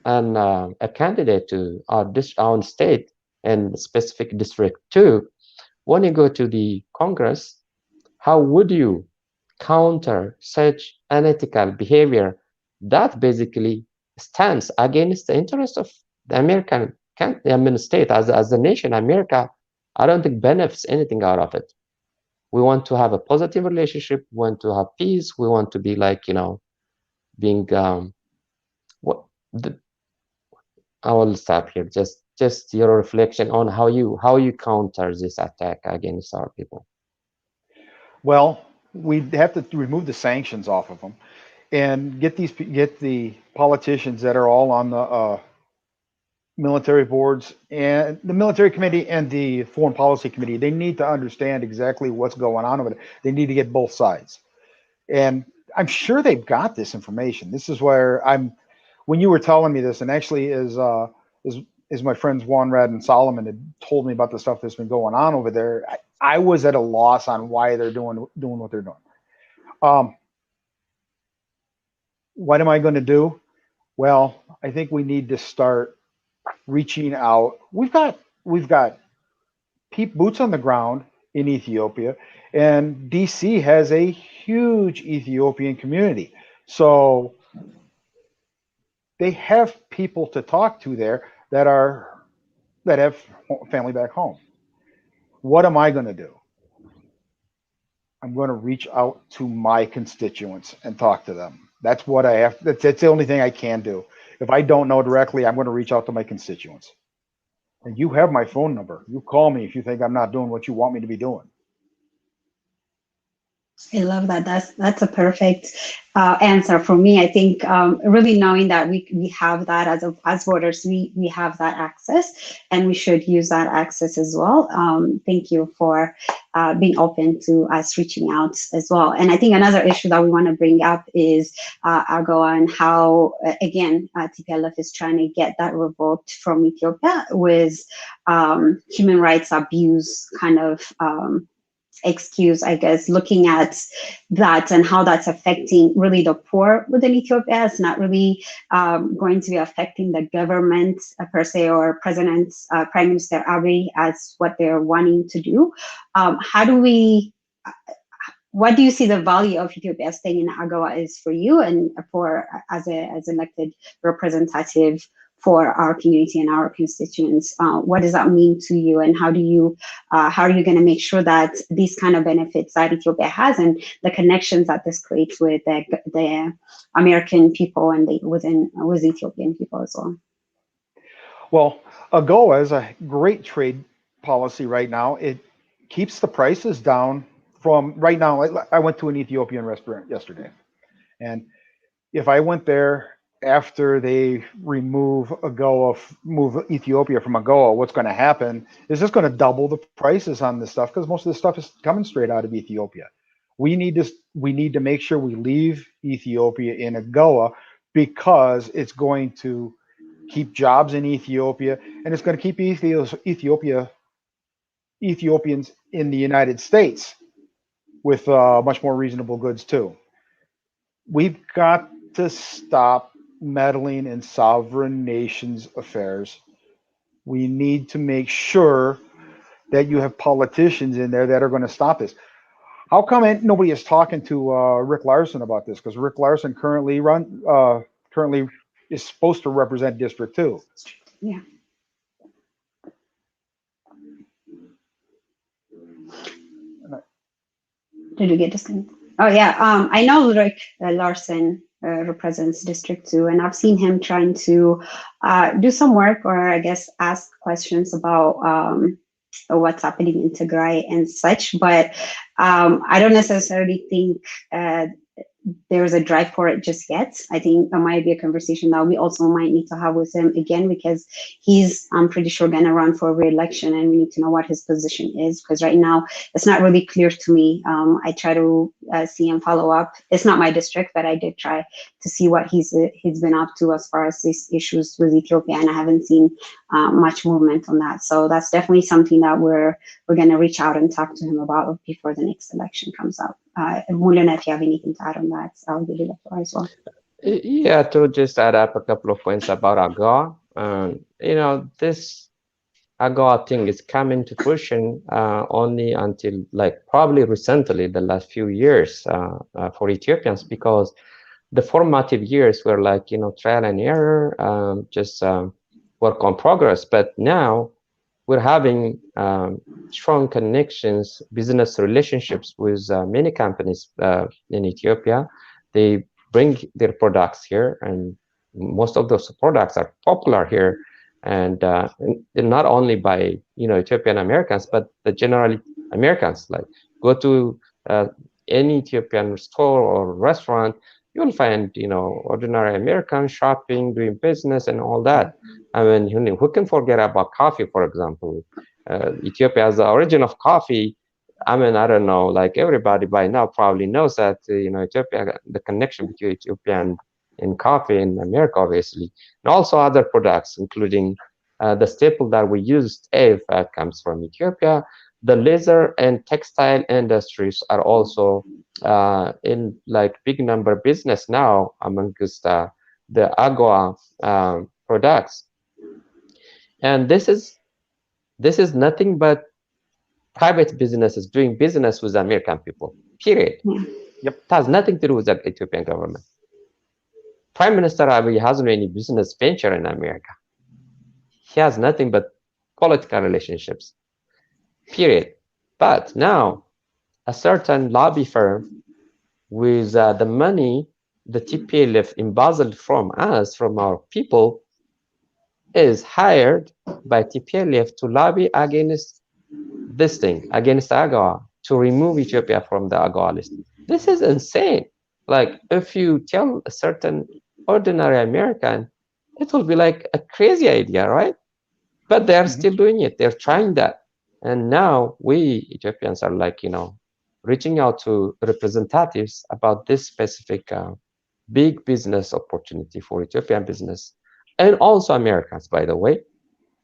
a candidate to our own state and specific district 2, when you go to the Congress, how would you counter such unethical behavior that basically stands against the interest of the American state as a nation? America, I don't think benefits anything out of it. We want to have a positive relationship. We want to have peace. We want to be like, being I will stop here. Just your reflection on how you counter this attack against our people. Well, we have to remove the sanctions off of them, and get the politicians that are all on the military boards and the military committee and the foreign policy committee. They need to understand exactly what's going on over there. They need to get both sides, and I'm sure they've got this information. This is where when you were telling me this, and actually is my friends Juan, Rad, and Solomon had told me about the stuff that's been going on over there, I was at a loss on why they're doing what they're doing. What am I going to do? Well, I think we need to start reaching out. We've got boots on the ground in Ethiopia, and DC has a huge Ethiopian community. So they have people to talk to there that have family back home. What am I going to do? I'm going to reach out to my constituents and talk to them. That's what I have. That's the only thing I can do. If I don't know directly, I'm going to reach out to my constituents. And you have my phone number. You call me if you think I'm not doing what you want me to be doing. I love that. That's a perfect answer for me. I think really knowing that we have that as voters, we have that access, and we should use that access as well. Thank you for being open to us reaching out as well. And I think another issue that we want to bring up is AGOA and how, again, TPLF is trying to get that revoked from Ethiopia with human rights abuse kind of excuse, I guess, looking at that and how that's affecting really the poor within Ethiopia. It's not really going to be affecting the government per se, or Prime Minister Abiy as what they're wanting to do. What do you see the value of Ethiopia staying in AGOA is for you and for as elected representative for our community and our constituents? What does that mean to you, and how are you going to make sure that these kind of benefits that Ethiopia has and the connections that this creates with the American people and with Ethiopian people as well? Well, AGOA is a great trade policy right now. It keeps the prices down from right now. I went to an Ethiopian restaurant yesterday, and if I went there after they move Ethiopia from AGOA, what's going to happen is it's going to double the prices on this stuff, because most of this stuff is coming straight out of Ethiopia. We need to make sure we leave Ethiopia in AGOA, because it's going to keep jobs in Ethiopia, and it's going to keep Ethiopians in the United States with much more reasonable goods too. We've got to stop meddling in sovereign nations' affairs. We need to make sure that you have politicians in there that are going to stop this. How come nobody is talking to Rick Larson about this? Because Rick Larson currently is supposed to represent District 2. Yeah. Did you get disconnected? Oh yeah. I know Rick Larson represents District 2, and I've seen him trying to do some work, or I guess ask questions about what's happening in Tigray and such, but I don't necessarily think there's a drive for it just yet. I think that might be a conversation that we also might need to have with him again, because he's, I'm pretty sure, going to run for re-election, and we need to know what his position is, because right now it's not really clear to me. I try to see him follow up. It's not my district, but I did try to see what he's been up to as far as these issues with Ethiopia, and I haven't seen much movement on that. So that's definitely something that we're going to reach out and talk to him about before the next election comes up. Mulana, if you have anything to add on that, I'll give you the floor as well. Yeah, to just add up a couple of points about AGOA. This AGOA thing is coming to fruition only until probably recently, the last few years for Ethiopians, because the formative years were trial and error, just work on progress. But now we're having strong connections, business relationships with many companies in Ethiopia. They bring their products here, and most of those products are popular here, and not only by Ethiopian Americans, but the general Americans. Go to any Ethiopian store or restaurant, you'll find ordinary Americans shopping, doing business, and all that. I mean, who can forget about coffee, for example? Ethiopia has the origin of coffee. I mean, I don't know, everybody by now probably knows that, Ethiopia, the connection between Ethiopia and coffee in America, obviously, and also other products, including the staple that we use, Tsewa'e, comes from Ethiopia. The leather and textile industries are also in big number business now amongst the AGOA products. And this is nothing but private businesses doing business with American people, period. Yep. It has nothing to do with the Ethiopian government. Prime Minister Abiy has no any business venture in America. He has nothing but political relationships, period. But now a certain lobby firm with the money the TPLF embezzled from us, from our people, is hired by TPLF to lobby against this thing, against AGOA, to remove Ethiopia from the AGOA list. This is insane. If you tell a certain ordinary American, it will be like a crazy idea, right? But they're still doing it. They're trying that. And now we Ethiopians are reaching out to representatives about this specific big business opportunity for Ethiopian business, and also Americans, by the way.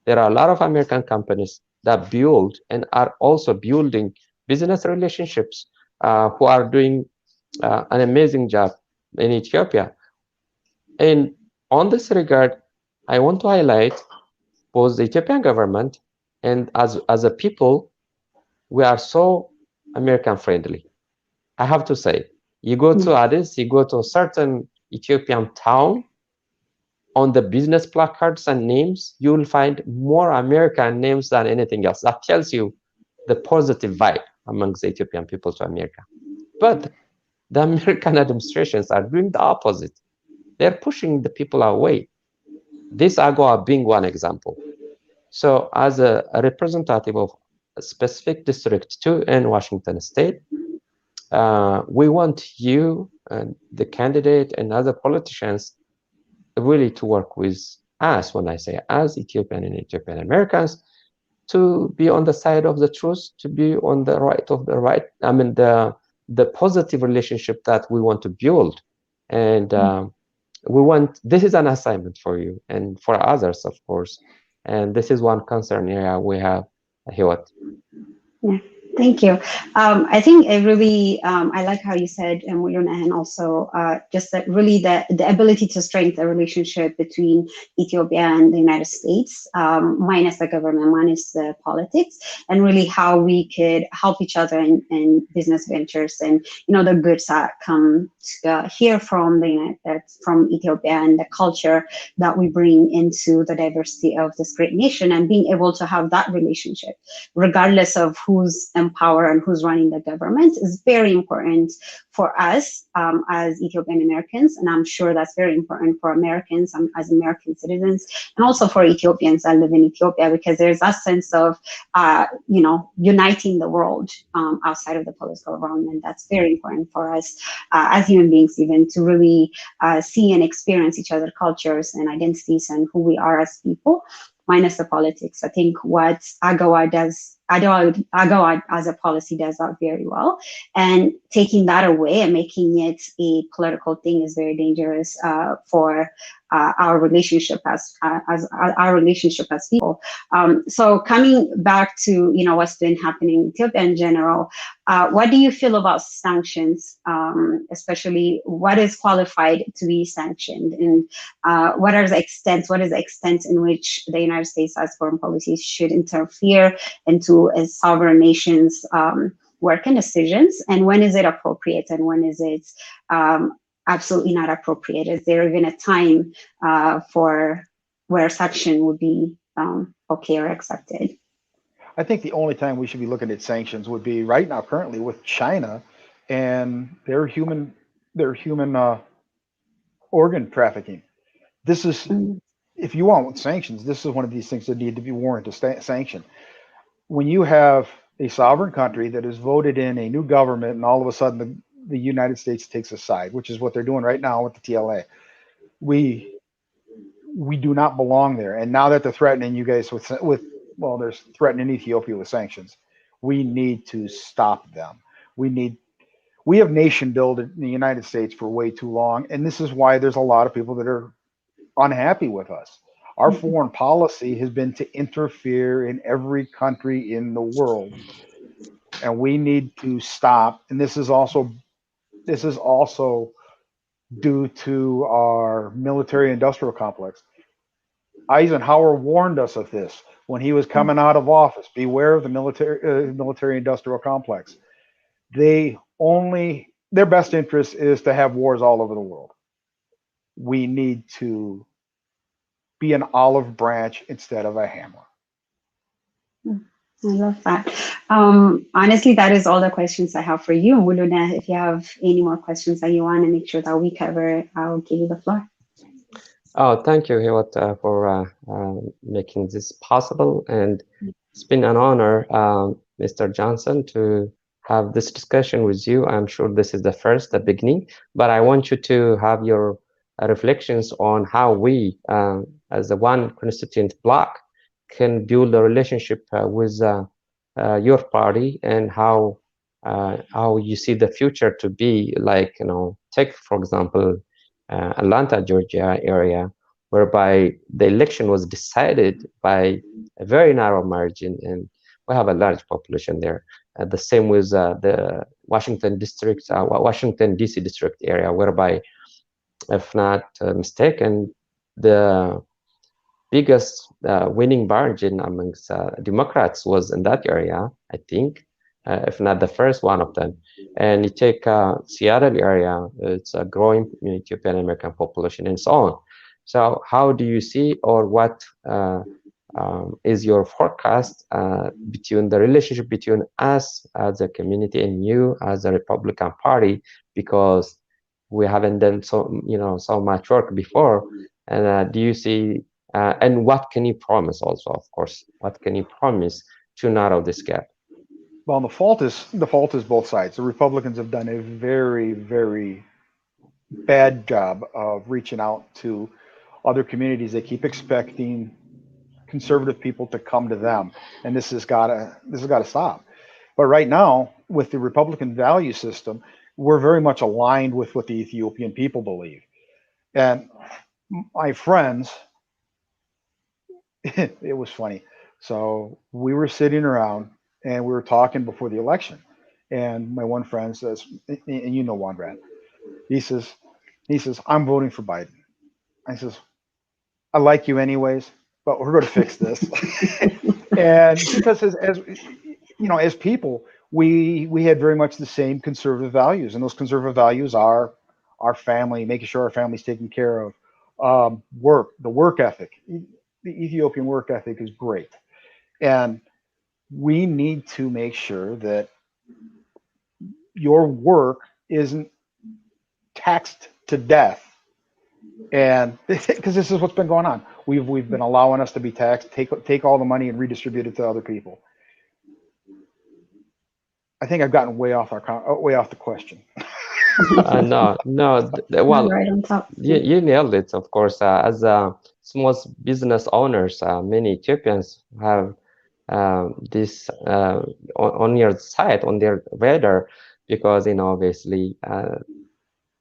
There are a lot of American companies that build and are also building business relationships who are doing an amazing job in Ethiopia. And on this regard, I want to highlight both the Ethiopian government and as a people, we are so American friendly. I have to say, you go to Addis, you go to a certain Ethiopian town, on the business placards and names, you will find more American names than anything else. That tells you the positive vibe amongst the Ethiopian people to America. But the American administrations are doing the opposite. They're pushing the people away. This AGOA being one example. So as a representative of a specific district 2 in Washington State, we want you and the candidate and other politicians really to work with us, when I say us, Ethiopian and Ethiopian Americans, to be on the side of the truth, to be on the right of the right. I mean, the positive relationship that we want to build. And this is an assignment for you and for others, of course. And this is one concern area we have here. Yeah. Thank you. I think it really, I like how you said, and also just that really the ability to strengthen the relationship between Ethiopia and the United States, minus the government, minus the politics, and really how we could help each other in business ventures and, the goods that come here from from Ethiopia and the culture that we bring into the diversity of this great nation, and being able to have that relationship, regardless of who's in power and who's running the government, is very important for us as Ethiopian Americans, and I'm sure that's very important for Americans as American citizens, and also for Ethiopians that live in Ethiopia, because there's that sense of uniting the world outside of the political realm, and that's very important for us as human beings, even to really see and experience each other's cultures and identities and who we are as people, minus the politics. I think what AGOA does, AGOA as a policy does that very well, and taking that away and making it a political thing is very dangerous for our relationship as our relationship as people. So coming back to what's been happening in Ethiopia in general, what do you feel about sanctions, especially what is qualified to be sanctioned, and what is the extent in which the United States as foreign policy should interfere into a sovereign nation's work and decisions, and when is it appropriate and when is it absolutely not appropriate? Is there even a time for where sanction would be okay or accepted? I think the only time we should be looking at sanctions would be right now, currently, with China and their human organ trafficking. This is, if you want sanctions, this is one of these things that need to be warranted sanction. When you have a sovereign country that has voted in a new government, and all of a sudden the United States takes a side, which is what they're doing right now with the TLA. We do not belong there. And now that they're threatening you guys with they're threatening Ethiopia with sanctions, we need to stop them. We have nation building in the United States for way too long, and this is why there's a lot of people that are unhappy with us. Our foreign policy has been to interfere in every country in the world, and we need to stop. And this is also due to our military-industrial complex. Eisenhower warned us of this when he was coming out of office. Beware of the military-industrial complex. Their best interest is to have wars all over the world. We need to be an olive branch instead of a hammer. I love that. Honestly, that is all the questions I have for you. Muluna, if you have any more questions that you want to make sure that we cover, I'll give you the floor. Oh, thank you, Hiwot, for making this possible. And it's been an honor, Mr. Johnson, to have this discussion with you. I'm sure this is the beginning, but I want you to have your reflections on how we, as the one constituent bloc, can build a relationship with your party, and how you see the future to be like. Take for example Atlanta, Georgia area, whereby the election was decided by a very narrow margin, and we have a large population there. The same with the Washington DC district area, whereby, if not mistaken, the biggest winning margin amongst Democrats was in that area, I think, if not the first one of them. And you take Seattle area, it's a growing Ethiopian American population, and so on. So how do you see, or what is your forecast between the relationship between us as a community and you as a Republican Party, because we haven't done so much work before? And do you see, and what can you promise also, of course, what can you promise to narrow this gap? Well, the fault is both sides. The Republicans have done a very, very bad job of reaching out to other communities. They keep expecting conservative people to come to them, and this has got to stop. But right now, with the Republican value system, we're very much aligned with what the Ethiopian people believe. And my friends, it was funny. So we were sitting around and we were talking before the election, and my one friend says, and you know Wandrad, he says, I'm voting for Biden. I says, I like you anyways, but we're going to fix this. And because as people, we had very much the same conservative values, and those conservative values are our family, making sure our family's taken care of, the work ethic. The Ethiopian work ethic is great. And we need to make sure that your work isn't taxed to death. And because this is what's been going on. We've been allowing us to be taxed, take all the money and redistribute it to other people. I think I've gotten way off the question. No. Well, right on top. You nailed it. Of course, as small business owners, many Ethiopians have this on your side, on their radar, because obviously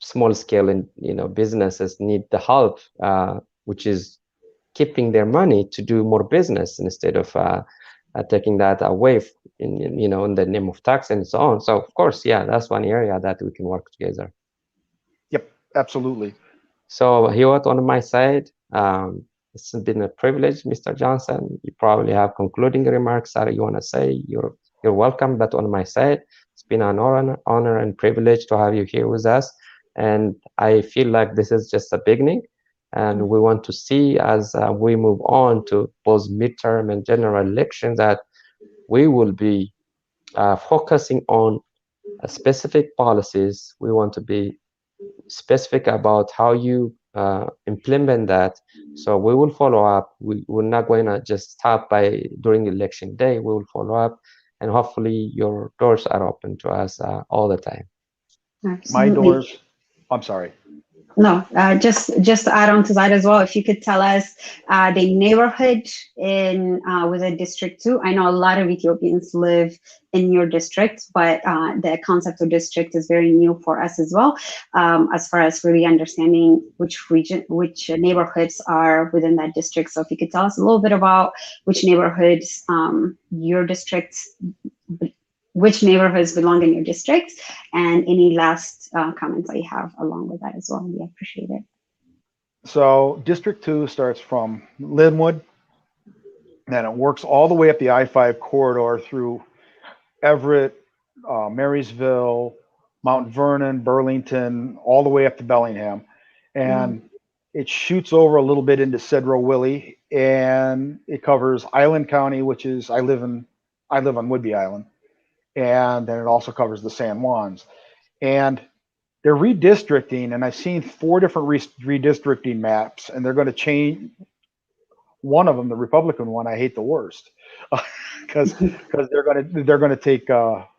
small scale and businesses need the help, which is keeping their money to do more business instead of taking that away in the name of tax and so on. So of course, yeah, that's one area that we can work together. Yep, absolutely. So here on my side, it's been a privilege, Mr. Johnson. You probably have concluding remarks that you want to say. You're welcome. But on my side, it's been an honor and privilege to have you here with us. And I feel like this is just a beginning. And we want to see as we move on to both midterm and general elections that we will be focusing on specific policies. We want to be specific about how you implement that. So we will follow up. We're not going to just stop by during election day. We will follow up, and hopefully your doors are open to us all the time. Absolutely. My doors. I'm sorry. No, just to add on to that as well, if you could tell us the neighborhood in within District 2. I know a lot of Ethiopians live in your district, but the concept of district is very new for us as well, as far as really understanding which neighborhoods are within that district. So if you could tell us a little bit about which neighborhoods your district, which neighborhoods belong in your district, and any last comments that you have along with that as well. We appreciate it. So District 2 starts from Linwood, then it works all the way up the I-5 corridor through Everett, Marysville, Mount Vernon, Burlington, all the way up to Bellingham. And it shoots over a little bit into Sedro-Woolley, and it covers Island County, which is, I live on Whidbey Island. And then it also covers the San Juans. And they're redistricting, and I've seen 4 different redistricting maps, and they're going to change one of them, the Republican one. I hate the worst because they're going to take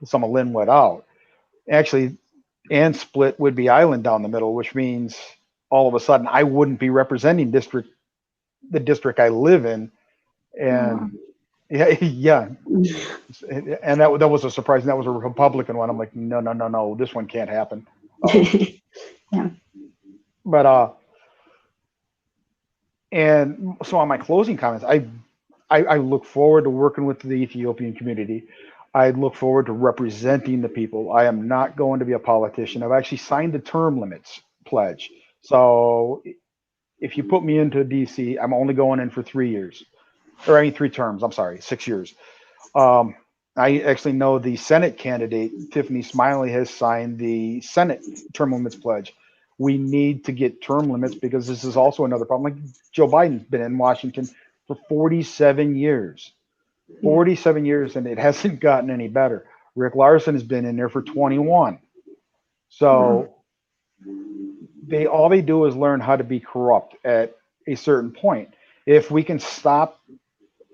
some of Linwood out, actually, and split Whidbey Island down the middle, which means all of a sudden I wouldn't be representing the district I live in, and yeah, and that was a surprise. And that was a Republican one. I'm like, no, this one can't happen. Yeah. But and so on my closing comments, I look forward to working with the Ethiopian community. I look forward to representing the people. I am not going to be a politician. I've actually signed the term limits pledge. So if you put me into DC, I'm only going in for 3 years. Or I mean 3 terms, I'm sorry, 6 years. I actually know the Senate candidate, Tiffany Smiley, has signed the Senate term limits pledge. We need to get term limits because this is also another problem. Like Joe Biden's been in Washington for 47 years. 47 years, and it hasn't gotten any better. Rick Larson has been in there for 21. So all they do is learn how to be corrupt at a certain point. If we can stop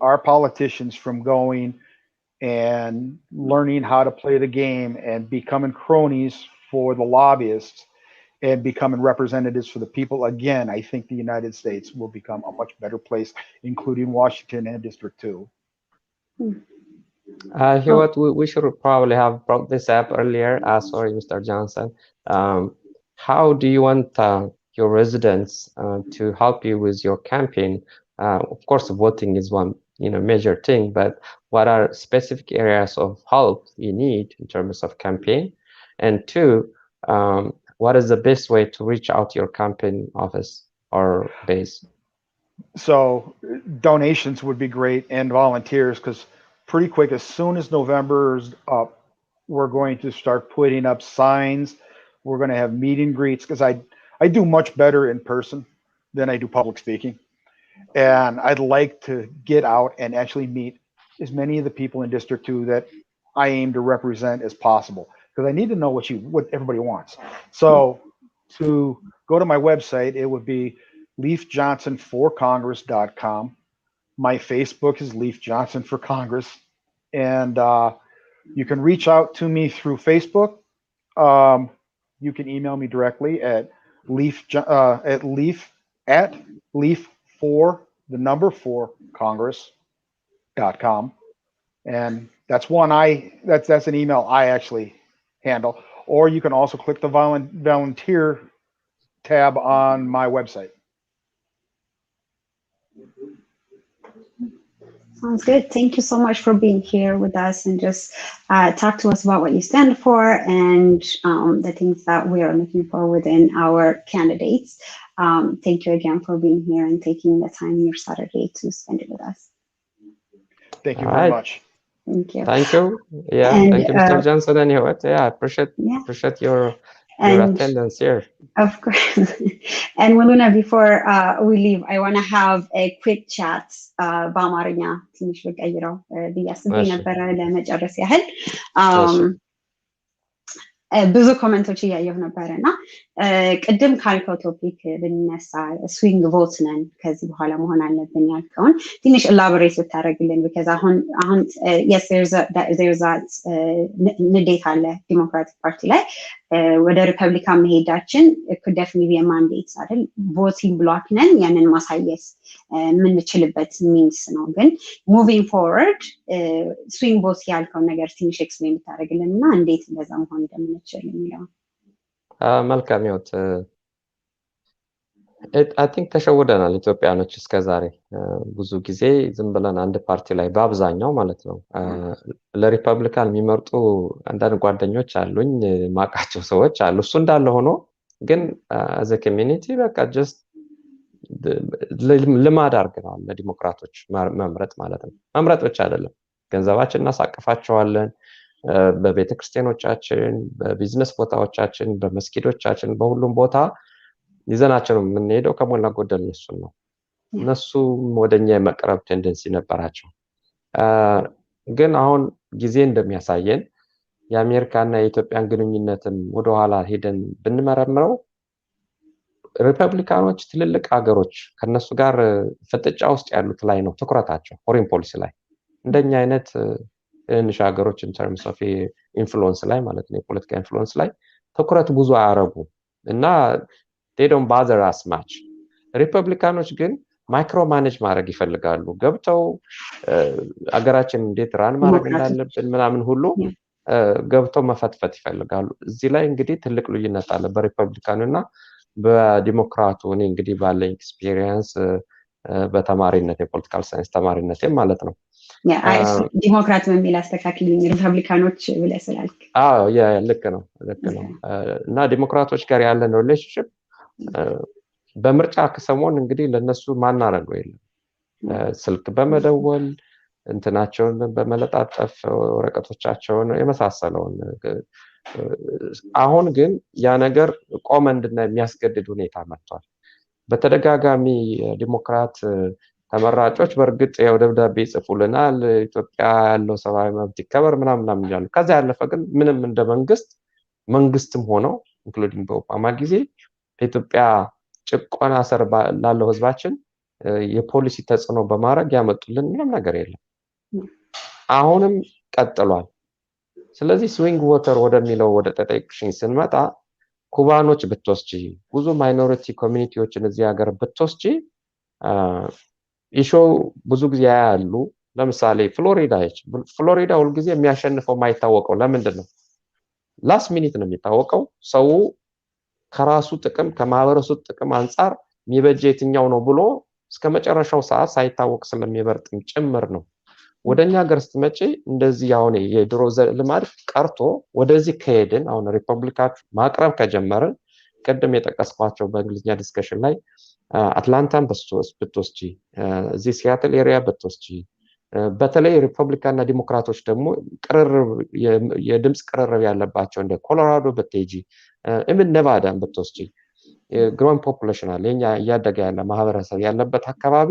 our politicians from going and learning how to play the game and becoming cronies for the lobbyists and becoming representatives for the people, again, I think the United States will become a much better place, including Washington and District 2. What we should probably have brought this up earlier. Sorry, Mr. Johnson. How do you want your residents to help you with your campaign? Of course, voting is one major thing, but what are specific areas of help you need in terms of campaign? And 2, what is the best way to reach out to your campaign office or base? So donations would be great, and volunteers, because pretty quick, as soon as November is up, we're going to start putting up signs. We're going to have meet and greets, because I do much better in person than I do public speaking. And I'd like to get out and actually meet as many of the people in District 2 that I aim to represent as possible, because I need to know what everybody wants. So to go to my website, it would be leafjohnsonforcongress.com. My Facebook is Leaf Johnson for Congress, and you can reach out to me through Facebook. You can email me directly at leaf4congress.com, and that's an email I actually handle. or you can also click the volunteer tab on my website. Sounds good. Thank you so much for being here with us and just talk to us about what you stand for and the things that we are looking for within our candidates. Thank you again for being here and taking the time your Saturday to spend it with us. Thank you very much. Thank you. Thank you. Yeah, and, thank you, Mr. Johnson. Anyway, yeah, I appreciate your attendance here. Of course. And Muluna, before we leave, I want to have a quick chat. በአማርኛ ትንሽ ልቀይረው ብያስብ ነበረ ለመጨረስ ያህል ብዙ ኮሜንቶች እያየሁ ነበረ እና ቅድም ካልከው ቶፒክ ብንነሳ ስዊንግ ቮት ነን ከዚህ በኋላ መሆን አለብን ያልከውን ትንሽ ኤላቦሬት ብታደርግልን because አሁን yes there's that ንዴት አለ ዲሞክራቲክ ፓርቲ ላይ ወደ ሪፐብሊካን መሄዳችን could definitely be a mandate አይደል voting block ነን ያንን ማሳየት የምንችልበት ሚንስ ነው ግን moving forward swing vote ያልከው ነገር ትንሽ ኤክስፕሌን ብታደርግልን እና እንዴት እንደዛ መሆን እንደምንችል የሚለው መልካም ይወት I think ተሸውደናል ኢትዮጵያኖች እስከዛሬ ብዙ ጊዜ ዝም ብለን አንድ ፓርቲ ላይ በአብዛኛው ማለት ነው ለሪፐብሊካን የሚመርጡ አንዳንድ ጓደኞች አሉኝ ማቃቸው ሰዎች አሉ እሱ እንዳለ ሆኖ ግን as a community በቃ just ልማድ አድርገናል ለዲሞክራቶች መምረጥ ማለት ነው መምረጥ ብቻ አይደለም ገንዘባችንን እናሳቅፋቸዋለን በቤተክርስቲያኖቻችን በቢዝነስ ቦታዎቻችን በመስጊዶቻችን በሁሉም ቦታ ይዘናቸው የምንሄደው ከሞላ ጎደል ነው እነሱ ወደኛ የመቅረብ ቴንደንሲ ነበራቸው ግን አሁን ጊዜ እንደሚያሳየን የአሜሪካና የኢትዮጵያን ግንኙነትን ወደ ኋላ ሄደን ብንመረምረው ሪፐብሊካኖች ትልልቅ ሀገሮች ከነሱ ጋር ፍጥጫ ውስጥ ያሉት ላይ ነው ትኩረታቸው ፎሬን ፖሊሲ ላይ እንደኛ አይነት እንሽ ሀገሮች in terms of influence ላይ ማለት ነው የፖለቲካ ኢንፍሉዌንስ ላይ ትኩረት ብዙ አያረጉ እና they don't bother us much ሪፐብሊካኖች ግን ማይክሮ ማኔጅ ማድረግ ይፈልጋሉ ገብተው አገራችን እንዴት ራን ማድረግ እንዳለብን ምናምን ሁሉ ገብተው መፈትፈት ይፈልጋሉ እዚህ ላይ እንግዲህ ትልቅ ልዩነት አለ በሪፐብሊካኑና በዲሞክራቱ እኔ እንግዲህ ባለኝ ኤክስፒሪየንስ በተማሪነት የፖለቲካል ሳይንስ ተማሪነት ማለት ነው ዲሞክራት በሚል አስተካክልኝ ሪፐብሊካኖች ብለህ ስላልክ ልክ ነው እና ዲሞክራቶች ጋር ያለን ሪሌሽንሺፕ በምርጫ ከሰሞን እንግዲህ ለነሱ ማናረገው የለም ስልክ በመደወል እንትናቸውን በመለጣጠፍ ወረቀቶቻቸውን የመሳሰለውን አሁን ግን ያ ነገር ቆመ እንድና የሚያስገድድ ሁኔታ መጥቷል በተደጋጋሚ ዲሞክራት ተመራጮች በርግጥ ያው ደብዳቤ ጽፉልናል ኢትዮጵያ ያለው ሰብአዊ መብት ይከበር ምናምን ይላሉ ከዛ ያለፈ ግን ምንም እንደ መንግስትም ሆነው ኢንክሉዲንግ በኦባማ ጊዜ ኢትዮጵያ ጭቆና ስር ላለው ህዝባችን የፖሊሲ ተጽዕኖ በማድረግ ያመጡልን ምንም ነገር የለም አሁንም ቀጥሏል ስለዚህ ስዊንግ ቮተር ወደሚለው ወደ ተጠቅሽኝ ስንመጣ ኩባኖች ብትወስጂ ብዙ ማይኖሪቲ ኮሚኒቲዎችን እዚህ ሀገር ብትወስጂ ኢሹ ብዙ ጊዜ ያያሉ ለምሳሌ ፍሎሪዳ ሁሉ ጊዜ የሚያሸንፈው ማይታወቀው ለምንድነው ላስት ሚኒት ነው የሚታወቀው ሰው ከራሱ ጥቅም ከማህበረሰቡ ጥቅም አንፃር የሚበጀ የትኛው ነው ብሎ እስከመጨረሻው ሰዓት ሳይታወቅ ስለሚበርጥም ጭምር ነው ወደኛ ሀገር ስትመጪ እንደዚህ አሁን የድሮ ልማድ ቀርቶ ወደዚህ ከሄድን አሁን ሪፐብሊካን ማቅረብ ከጀመርን ቀደም የጠቀስኳቸው በእንግሊዝኛ ዲስከሽን ላይ አትላንታን ብትወስጂ እዚህ ሲያትል ኤሪያ ብትወስጂ በተለይ ሪፐብሊካንና ዲሞክራቶች ደግሞ የድምጽ ቅርርብ ያለባቸው እንደ ኮሎራዶ ብትሄጂ እምን ነቫዳን ብትወስጂ ግሮዊንግ ፖፑሌሽን አለ የኛ ያደገ ያለ ማህበረሰብ ያለበት አካባቢ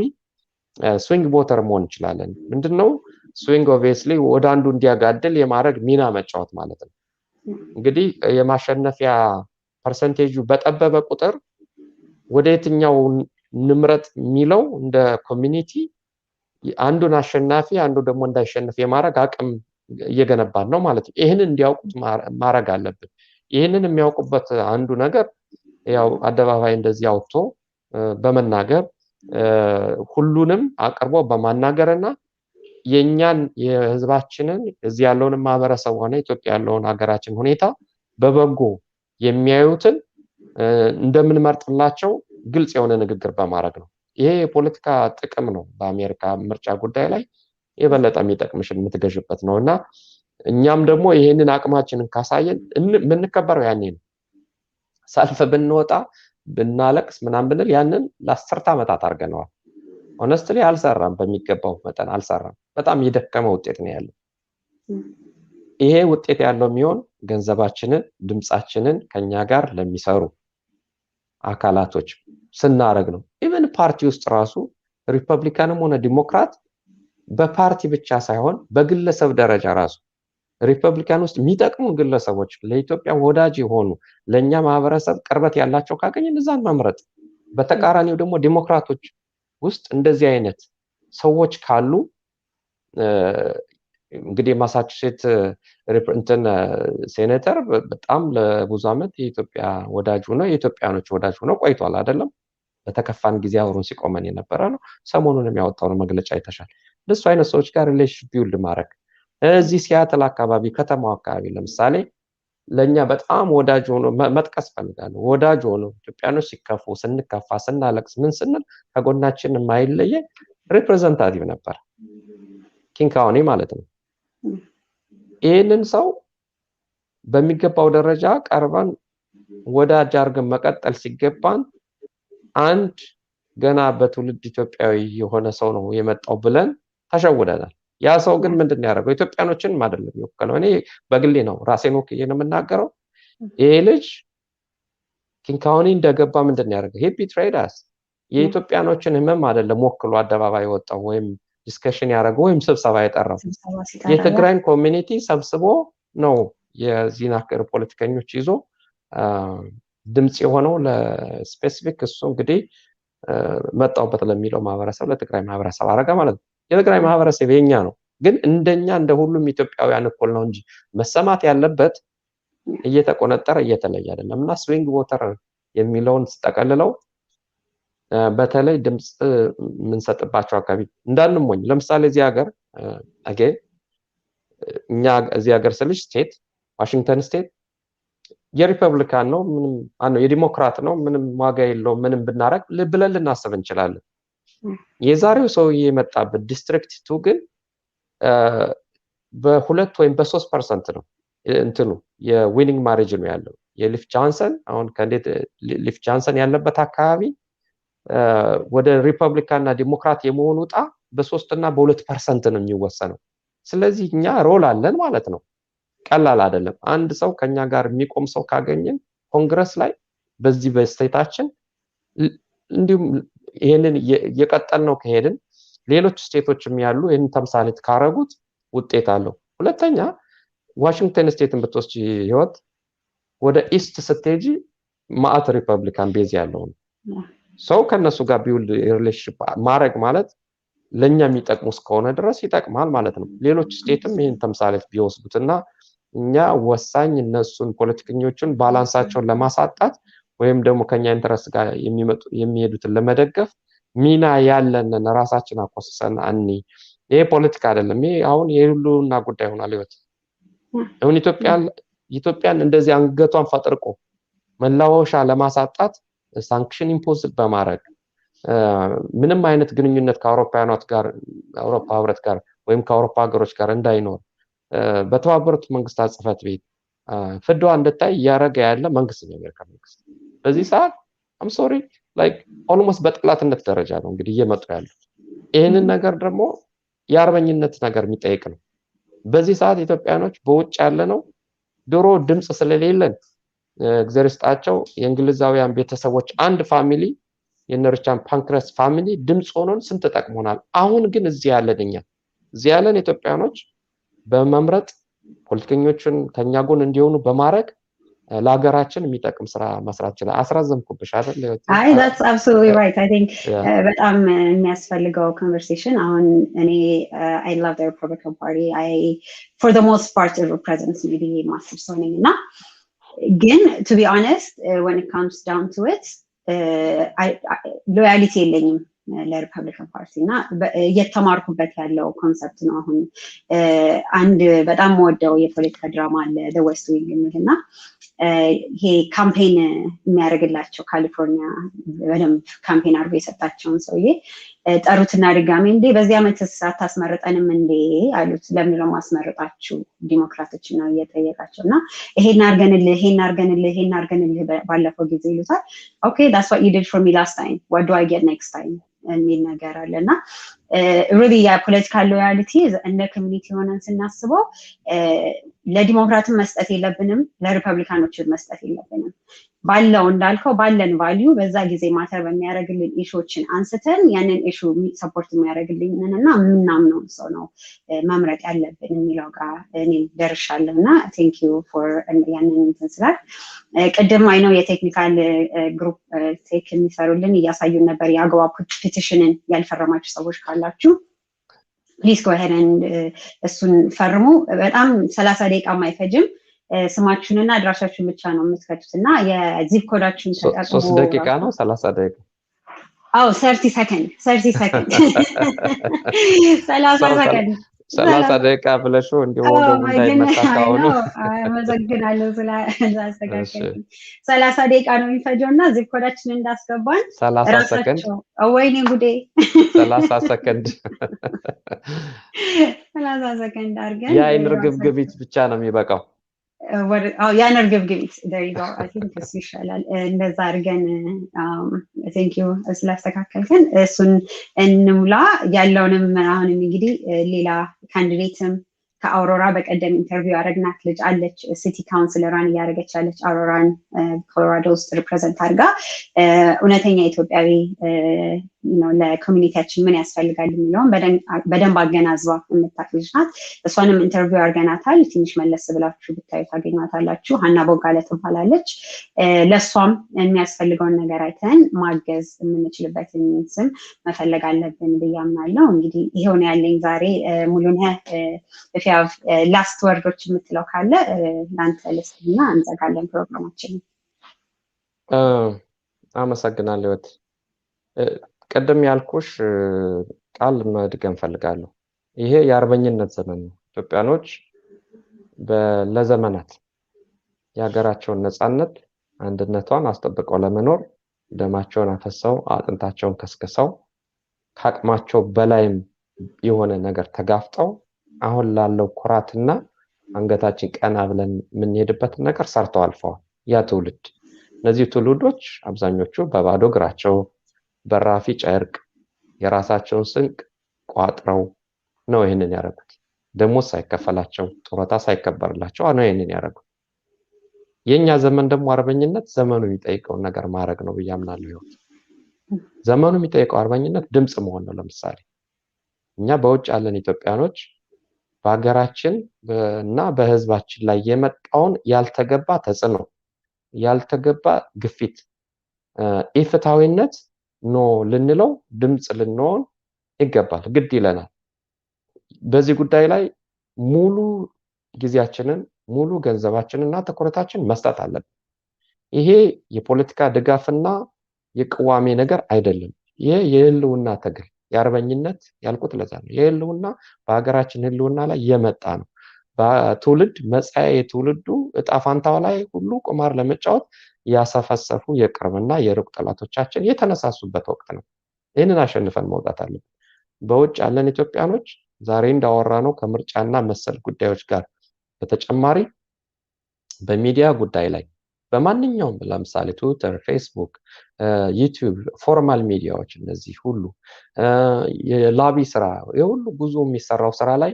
ስዊንግ ቮተር መሆን ይችላል ምንድነው ስዊንግ ኦብቪየስሊ ወደ አንዱ እንዲያጋድል የማድረግ ሚና መጫወት ማለት ነው እንግዲህ የማሸነፊያ ፐርሰንቴጁ በጠበበ ቁጥር ወደ የትኛው ንምረጥ ሚለው እንደ ኮሚኒቲ አንዱን አሸናፊ አንዱ ደግሞ እንዳይሸነፍ የማድረግ አቅም እየገነባን ነው ማለት ነው ይሄንን እንዲያውቁት ማድረግ አለብን ይሄንን የሚያውቁበት አንዱ ነገር ያው አደባባይ እንደዚህ አውጥቶ በመናገር ሁሉንም አቅርቦ በማናገርና የኛን የህዝባችንን እዚህ ያለውን ማህበረሰብ ሆነ ኢትዮጵያ ያለውን ሀገራችን ሁኔታ በበጎ የሚያዩትን እንደምን መርጥላቸው ግልጽ የሆነ ንግግር በማድረግ ነው ይሄ የፖለቲካ ጥቅም ነው በአሜሪካ ምርጫ ጉዳይ ላይ የበለጠ የሚጠቅምሽን የምትገዥበት ነውና እኛም ደግሞ ይሄንን አቅማችንን ካሳየን ምንከበረው ያኔ ነው ሰልፍ ብንወጣ ብናለቅስ ምናምን ብንል ያንን ለ10 ዓመታት አርገነዋል honestly አልሰራም በሚገባው መጠን አልሰራም በጣም የደከመ ውጤት ነው ያለው ይሄ ውጤት ያለው የሚሆን ገንዘባችንን ድምጻችንን ከኛ ጋር ለሚሰሩ አካላቶች ስናረግ ነው ኢቭን ፓርቲ ውስጥ ራሱ ሪፐብሊካንም ሆነ ዲሞክራት በፓርቲ ብቻ ሳይሆን በግለሰብ ደረጃ ራሱ ሪፐብሊካን ውስጥ የሚጠቅሙ ግለሰቦች ለኢትዮጵያ ወዳጅ የሆኑ ለኛ ማህበረሰብ ቅርበት ያላቸው ካገኘን እዛን መምረጥ በተቃራኒው ደግሞ ዲሞክራቶች ውስጥ እንደዚህ አይነት ሰዎች ካሉ እንግዲህ ማሳቹሴት ሪፕሬዘንተን ሴኔተር በጣም ለብዙ አመት የኢትዮጵያ ወዳጅ ሆኖ የኢትዮጵያኖች ወዳጅ ሆኖ ቆይቷል አይደለም በተከፋን ጊዜ አብሮን ሲቆመን የነበረ ነው ሰሞኑን የሚያወጣው መግለጫ አይተሻል ለሱ አይነት ሰዎች ጋር ሪሌሽን ቢልድ ማድረግ እዚህ ሲያትል አካባቢ ከተማው አካባቢ ለምሳሌ ለኛ በጣም ወዳጅ ሆኖ መጥቀስ ፈልጋለሁ ወዳጅ ሆኖ ኢትዮጵያኖች ሲከፉ ስንከፋ ስናለቅስ ምን ስንል ከጎናችን የማይለየ ሪፕሬዘንታቲቭ ነበር ኪንካውኒ ማለት ነው ይሄንን ሰው በሚገባው ደረጃ ቀርበን ወዳጅ አርገን መቀጠል ሲገባን አንድ ገና በትውልድ ኢትዮጵያዊ የሆነ ሰው ነው የመጣው ብለን ተሸውደናል ያ ሰው ግን ምንድነው ያደረገው ኢትዮጵያኖችን ማደለም ይወከለው እኔ በግሌ ነው ራሴን ወክዬ ነው የምናገረው ይሄ ልጅ ኪንካውኒ እንደገባ ምንድነው ያደረገው ሄ ቢትሬይድ አስ የኢትዮጵያኖችን ህመም አይደለም ወክሎ አደባባይ ወጣው ወይም ዲስከሽን ያደረገው ወይም ስብሰባ የጠራው የትግራይን ኮሚኒቲ ሰብስቦ ነው የዚናከር ፖለቲከኞች ይዞ ድምጽ የሆነው ለስፔሲፊክ እሱ እንግዲህ መጣውበት ለሚለው ማህበረሰብ ለትግራይ ማህበረሰብ አረጋ ማለት ነው የትግራይ ማህበረሰብ የኛ ነው ግን እንደኛ እንደ ሁሉም ኢትዮጵያውያን እኩል ነው እንጂ መሰማት ያለበት እየተቆነጠረ እየተለየ አይደለምና ስዊንግ ቮተር የሚለውን ተጠቀልለው በተለይ ድምጽ ምንሰጥባቸው አካባቢ እንዳንሞኝ ለምሳሌ እዚህ ሀገር አገን እኛ እዚህ ሀገር ስልሽ ስቴት ዋሽንግተን ስቴት የሪፐብሊካን ነው ምንም የዲሞክራት ነው ምንም ዋጋ የለው ምንም ብናረግ ብለን ልናስብ እንችላለን የዛሬው ሰው የመጣበት ዲስትሪክት 2 ግን በ2 ወይም በ3% ነው እንትኑ የዊኒንግ ማርጅ ነው ያለው የሊፍ ጆንሰን አሁን ከንዴት ሊፍ ጆንሰን ያለበት አካባቢ ወደ ሪፐብሊካንና ዲሞክራት የመሆኑ ጣ በ3 እና በ2% ነው የሚወሰነው ስለዚህ እኛ ሮል አለን ማለት ነው ቀላል አይደለም አንድ ሰው ከኛ ጋር የሚቆም ሰው ካገኘን ኮንግረስ ላይ በዚህ በስቴታችን እንዲሁም ይሄንን የቀጠልነው ከሄድን ሌሎች ስቴቶችም ያሉ ይሄን ተምሳሌት ካረጉት ውጤት አለው ሁለተኛ ዋሽንግተን ስቴትን በተወስጂ ህይወት ወደ ኢስት ስትሄጂ ማአት ሪፐብሊካን ቤዝ ያለው ሰው ከነሱ ጋር ቢውልድ ሪሌሽንሺፕ ማረግ ማለት ለኛ የሚጠቅሙ እስከሆነ ድረስ ይጠቅማል ማለት ነው ሌሎች ስቴትም ይሄን ተምሳሌት ቢወስዱትና እኛ ወሳኝ እነሱን ፖለቲከኞችን ባላንሳቸውን ለማሳጣት ወይም ደግሞ ከኛ ኢንተረስት ጋር የሚሄዱትን ለመደገፍ ሚና ያለንን ራሳችን አቆስሰን አኒ ይሄ ፖለቲካ አይደለም ይሄ አሁን የሁሉና ጉዳይ ሆኗል ህይወት አሁን ኢትዮጵያን እንደዚህ አንገቷን ፈጥርቆ መላወሻ ለማሳጣት ሳንክሽን ኢምፖዝ በማድረግ ምንም አይነት ግንኙነት ከአውሮፓውያኖች ጋር አውሮፓ ህብረት ጋር ወይም ከአውሮፓ ሀገሮች ጋር እንዳይኖር በተባበሩት መንግስታት ጽፈት ቤት ፍድዋ እንደታይ ያረጋ ያለ መንግስት ነው የአሜሪካ መንግስት በዚህ ሰዓት I'm sorry like almost በጥላትነት ደረጃ ነው እንግዲህ እየመጡ ያሉት ይሄንን ነገር ደግሞ የአርበኝነት ነገር የሚጠይቅ ነው በዚህ ሰዓት ኢትዮጵያኖች በውጭ ያለ ነው ድሮ ድምጽ ስለሌለን እግዚአብሔር ይስጣቸው የእንግሊዛውያን ቤተሰቦች አንድ ፋሚሊ የነርቻን ፓንክረስ ፋሚሊ ድምጽ ሆኖን ስንት ተጠቅሞናል አሁን ግን እዚህ ያለንኛ እዚህ ያለን ኢትዮጵያኖች በመምረጥ ፖለቲከኞችን ከኛ ጎን እንዲሆኑ በማረግ ለሀገራችን የሚጠቅም ስራ መስራት ይችላል አስራዘምኩብሽ አይደል አይ that's absolutely right I think በጣም የሚያስፈልገው conversation አሁን እኔ I love the Republican Party I for the most part the president's maybe massive soning እና ግን to be honest when it comes down to it I loyalty የለኝም ለሪፐብሊካን ፓርቲ እና እየተማርኩበት ያለው ኮንሰፕት ነው አሁን አንድ በጣም ወደው የፖለቲካ ድራማ አለ the west wing የሚልና ይሄ ካምፔን የሚያደርግላቸው ካሊፎርኒያ በደንብ ካምፔን አድርጎ የሰጣቸውን ሰውዬ ጠሩትና ድጋሜ እንዴ በዚህ ዓመት አታስመርጠንም እንዴ አሉት። ለምን ነው ማስመርጣችሁ ዲሞክራቶች ነው እየጠየቃቸውና ይሄን አርገንልህ ባለፈው ጊዜ ይሉታል። ኦኬ that's what you did for me last time, what do I get next time የሚል ነገር አለና really የፖለቲካል ሎያሊቲ እንደ ኮሚኒቲ ሆነን ስናስበው ለዲሞክራትም መስጠት የለብንም ለሪፐብሊካኖችም መስጠት የለብንም። ባለው እንዳልከው ባለን ቫልዩ በዛ ጊዜ ማተር በሚያደርግልን ኢሹዎችን አንስተን ያንን ኢሹ ሰፖርት የሚያደርግልንና ምናምነው ሰው ነው መምረጥ ያለብን የሚለው ጋር እኔ ደርሻለሁና ቴንክ ዩ ፎር ያንን እንትን ስላል ቅድም አይነው የቴክኒካል ግሩፕ ቴክ የሚሰሩልን እያሳዩን ነበር። የአገዋ ፔቲሽንን ያልፈረማችሁ ሰዎች ካላችሁ ፕሊዝ ጎ ሄድ ኤንድ እሱን ፈርሙ። በጣም 30 ደቂቃ አይፈጅም። ስማችሁንና አድራሻችሁን ብቻ ነው የምትከቱትና የዚፕ ኮዳችሁን ተጠቅሙ። 3 ደቂቃ ነው 30 ደቂቃ? አዎ 30 ሰከንድ 30 ሰከንድ 30 ደቂቃ ብለሽ እንዲሁ ወገቡ እንዳይመጣው ነው። አመሰግናለሁ ስላስተካከልኩኝ። 30 ደቂቃ ነው የሚፈጀውና ዚፕ ኮዳችንን እንዳስገባን 30 ሰከንድ ወይኔ ጉዴ 30 ሰከንድ 30 ሰከንድ አድርገን የአይን ርግብግቢት ብቻ ነው የሚበቃው። የአይን ርግብግቢት there you go I think እሱ ይሻላል። እንደዛ አድርገን thank you ስላስተካከልከን እሱን እንሙላ። ያለውንም አሁን እንግዲህ ሌላ ካንዲዴትም ከአውሮራ በቀደም ኢንተርቪው ያደረግናት ልጅ አለች ሲቲ ካውንስለሯን እያደረገች ያለች አውሮራን ኮሎራዶ ውስጥ ሪፕሬዘንት አድርጋ እውነተኛ ኢትዮጵያዊ ነው ለኮሚኒቲያችን ምን ያስፈልጋል የሚለውን በደንብ አገናዝባ የምታውቅ ልጅ ናት። እሷንም ኢንተርቪው አድርገናታል። ትንሽ መለስ ብላችሁ ብታዩ ታገኟታላችሁ። ሀና ቦጋለ ትባላለች። ለእሷም የሚያስፈልገውን ነገር አይተን ማገዝ የምንችልበትን ስም መፈለግ አለብን ብዬ አምናለሁ። እንግዲህ ይሄው ነው ያለኝ ዛሬ። ሙሉነህ if you have last words የምትለው ካለ ላንተ ልስጥና እንዘጋለን ፕሮግራማችንን። አመሰግናለሁ። ቀደም ያልኩሽ ቃል መድገም ፈልጋለሁ። ይሄ የአርበኝነት ዘመን ነው። ኢትዮጵያኖች ለዘመናት የሀገራቸውን ነፃነት አንድነቷን አስጠብቀው ለመኖር ደማቸውን አፈሰው አጥንታቸውን ከስከሰው ከአቅማቸው በላይም የሆነ ነገር ተጋፍጠው አሁን ላለው ኩራትና አንገታችን ቀና ብለን የምንሄድበት ነገር ሰርተው አልፈዋል። ያ ትውልድ እነዚህ ትውልዶች አብዛኞቹ በባዶ እግራቸው በራፊ ጨርቅ የራሳቸውን ስንቅ ቋጥረው ነው ይሄንን ያደረጉት። ደሞዝ ሳይከፈላቸው ጡረታ ሳይከበርላቸው ነው ይሄንን ያደረጉት። የኛ ዘመን ደግሞ አርበኝነት ዘመኑ የሚጠይቀው ነገር ማድረግ ነው ብያምናለሁ። ዘመኑ የሚጠይቀው አርበኝነት ድምጽ መሆን ነው። ለምሳሌ እኛ በውጭ ያለን ኢትዮጵያኖች በሀገራችን እና በህዝባችን ላይ የመጣውን ያልተገባ ተጽዕኖ ያልተገባ ግፊት ኢፍታዊነት ኖ ልንለው ድምጽ ልንሆን ይገባል፣ ግድ ይለናል። በዚህ ጉዳይ ላይ ሙሉ ጊዜያችንን ሙሉ ገንዘባችንና ትኩረታችን መስጠት አለብን። ይሄ የፖለቲካ ድጋፍና የቅዋሜ ነገር አይደለም። ይሄ የህልውና ትግል የአርበኝነት ያልኩት ለዛ ነው። የህልውና በሀገራችን ህልውና ላይ የመጣ ነው። በትውልድ መጻኤ ትውልዱ እጣፋንታው ላይ ሁሉ ቁማር ለመጫወት ያሰፈሰፉ የቅርብና የሩቅ ጠላቶቻችን የተነሳሱበት ወቅት ነው። ይሄንን አሸንፈን መውጣት አለብን። በውጭ ያለን ኢትዮጵያኖች ዛሬ እንዳወራ ነው ከምርጫና መሰል ጉዳዮች ጋር በተጨማሪ በሚዲያ ጉዳይ ላይ በማንኛውም ለምሳሌ ትዊተር፣ ፌስቡክ፣ ዩቲዩብ ፎርማል ሚዲያዎች እነዚህ ሁሉ የላቢ ስራ የሁሉ ብዙ የሚሰራው ስራ ላይ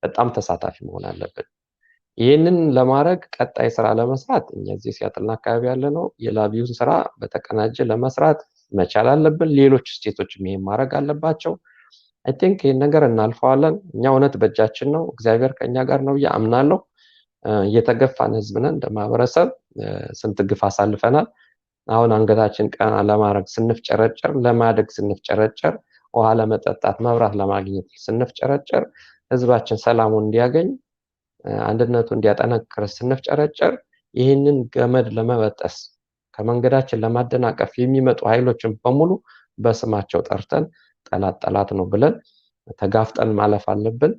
በጣም ተሳታፊ መሆን አለብን። ይሄንን ለማድረግ ቀጣይ ስራ ለመስራት እኛ እዚህ ሲያትልና አካባቢ ያለ ነው የላቢውን ስራ በተቀናጀ ለመስራት መቻል አለብን። ሌሎች ስቴቶችም ይሄን ማድረግ አለባቸው። አይ ቲንክ ይሄን ነገር እናልፈዋለን። እኛ እውነት በእጃችን ነው፣ እግዚአብሔር ከኛ ጋር ነው ያምናለሁ። የተገፋን ህዝብ ነን። እንደማህበረሰብ ስንት ግፍ አሳልፈናል። አሁን አንገታችን ቀና ለማድረግ ስንፍጨረጨር፣ ለማደግ ስንፍጨረጨር፣ ውሃ ለመጠጣት መብራት ለማግኘት ስንፍጨረጨር፣ ህዝባችን ሰላሙን እንዲያገኝ አንድነቱ እንዲያጠነክር ስንፍጨረጨር ይህንን ገመድ ለመበጠስ ከመንገዳችን ለማደናቀፍ የሚመጡ ኃይሎችን በሙሉ በስማቸው ጠርተን ጠላት ነው ብለን ተጋፍጠን ማለፍ አለብን።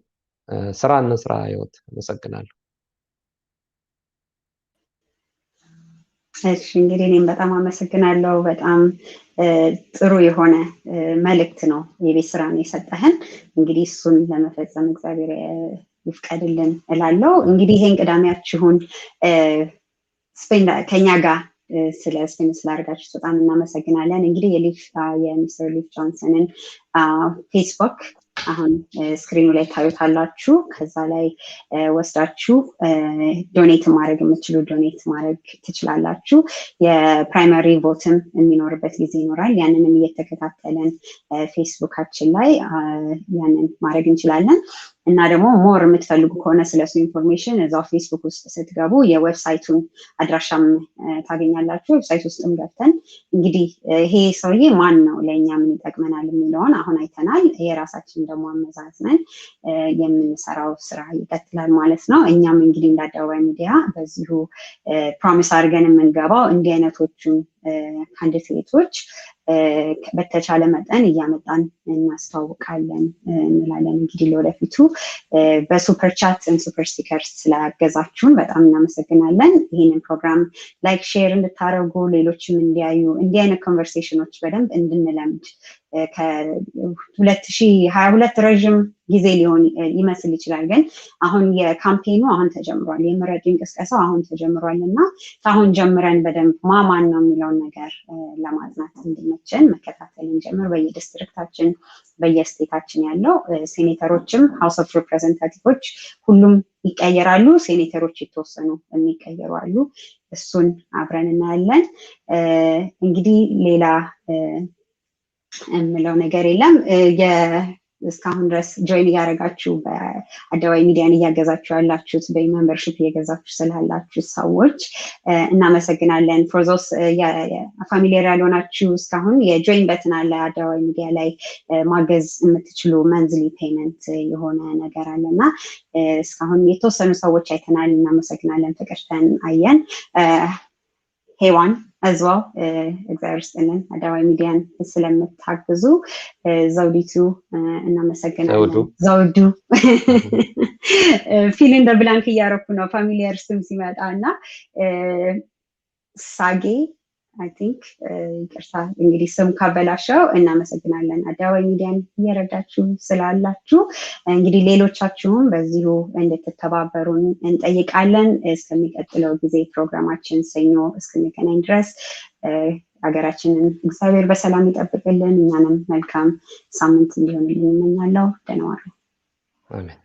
ስራ እንስራ። ህይወት አመሰግናለሁ። እሺ እንግዲህ እኔም በጣም አመሰግናለሁ። በጣም ጥሩ የሆነ መልእክት ነው የቤት ስራ ነው የሰጠህን። እንግዲህ እሱን ለመፈጸም እግዚአብሔር ይፍቀድልን እላለሁ። እንግዲህ ይሄን ቅዳሜያችሁን ስፔን ከኛ ጋር ስለ ስፔን ስላደረጋችሁ በጣም እናመሰግናለን። እንግዲህ የሚስተር ላይፍ ጆንሰንን ፌስቡክ አሁን ስክሪኑ ላይ ታዩታላችሁ። ከዛ ላይ ወስዳችሁ ዶኔት ማድረግ የምትችሉ ዶኔት ማድረግ ትችላላችሁ። የፕራይመሪ ቮትም የሚኖርበት ጊዜ ይኖራል። ያንንም እየተከታተለን ፌስቡካችን ላይ ያንን ማድረግ እንችላለን። እና ደግሞ ሞር የምትፈልጉ ከሆነ ስለሱ ኢንፎርሜሽን እዛው ፌስቡክ ውስጥ ስትገቡ የዌብሳይቱን አድራሻም ታገኛላችሁ። ዌብሳይት ውስጥም ገብተን እንግዲህ ይሄ ሰውዬ ማን ነው ለእኛ ምን ይጠቅመናል የሚለውን አሁን አይተናል። የራሳችን ደግሞ አመዛዝነን የምንሰራው ስራ ይቀጥላል ማለት ነው። እኛም እንግዲህ እንደ አደባባይ ሚዲያ በዚሁ ፕሮሚስ አድርገን የምንገባው እንዲህ አይነቶቹን ካንዲዴቶች በተቻለ መጠን እያመጣን እናስተዋውቃለን እንላለን። እንግዲህ ለወደፊቱ በሱፐር ቻት እና ሱፐር ስቲከርስ ስላገዛችሁን በጣም እናመሰግናለን። ይህንን ፕሮግራም ላይክ ሼር እንድታደርጉ ሌሎችም እንዲያዩ እንዲህ አይነት ኮንቨርሴሽኖች በደንብ እንድንለምድ ከ2022 ረዥም ጊዜ ሊሆን ይመስል ይችላል፣ ግን አሁን የካምፔኑ አሁን ተጀምሯል፣ የምረጡ እንቅስቃሴው አሁን ተጀምሯል እና አሁን ጀምረን በደንብ ማን ነው የሚለውን ነገር ለማጥናት እንዲመቸን መከታተል እንጀምር። በየዲስትሪክታችን በየስቴታችን ያለው ሴኔተሮችም ሃውስ ኦፍ ሪፕሬዘንታቲቮች ሁሉም ይቀየራሉ፣ ሴኔተሮች የተወሰኑ የሚቀየሩ አሉ። እሱን አብረን እናያለን። እንግዲህ ሌላ የምለው ነገር የለም። እስካሁን ድረስ ጆይን እያደረጋችሁ በአደባባይ ሚዲያን እያገዛችሁ ያላችሁት በሜምበርሺፕ እየገዛችሁ ስላላችሁ ሰዎች እናመሰግናለን። ፎር ዞስ ፋሚሊየር ያልሆናችሁ እስካሁን የጆይን በትን አለ አደባባይ ሚዲያ ላይ ማገዝ የምትችሉ መንዝሊ ፔመንት የሆነ ነገር አለና እስካሁን የተወሰኑ ሰዎች አይተናል። እናመሰግናለን። ፍቅርተን አየን ሄዋን አዝዋው እግዚአብሔር ይስጥልን አደባባይ ሚዲያን ስለምታግዙ። ዘውዲቱ እናመሰግናለን። ዘውዱ ፊል ኢን ዘ ብላንክ እያደረኩ ነው ፋሚሊየር ስም ሲመጣ እና ሳጌ አይ ቲንክ ይቅርታ እንግዲህ ስም ካበላሸው እናመሰግናለን። አደባባይ ሚዲያን እየረዳችሁ ስላላችሁ እንግዲህ ሌሎቻችሁም በዚሁ እንድትተባበሩን እንጠይቃለን። እስከሚቀጥለው ጊዜ ፕሮግራማችን ሰኞ እስክንገናኝ ድረስ ሀገራችንን እግዚአብሔር በሰላም ይጠብቅልን፣ እኛንም መልካም ሳምንት እንዲሆንልን እመኛለሁ። ደህና ዋሉ። አሜን።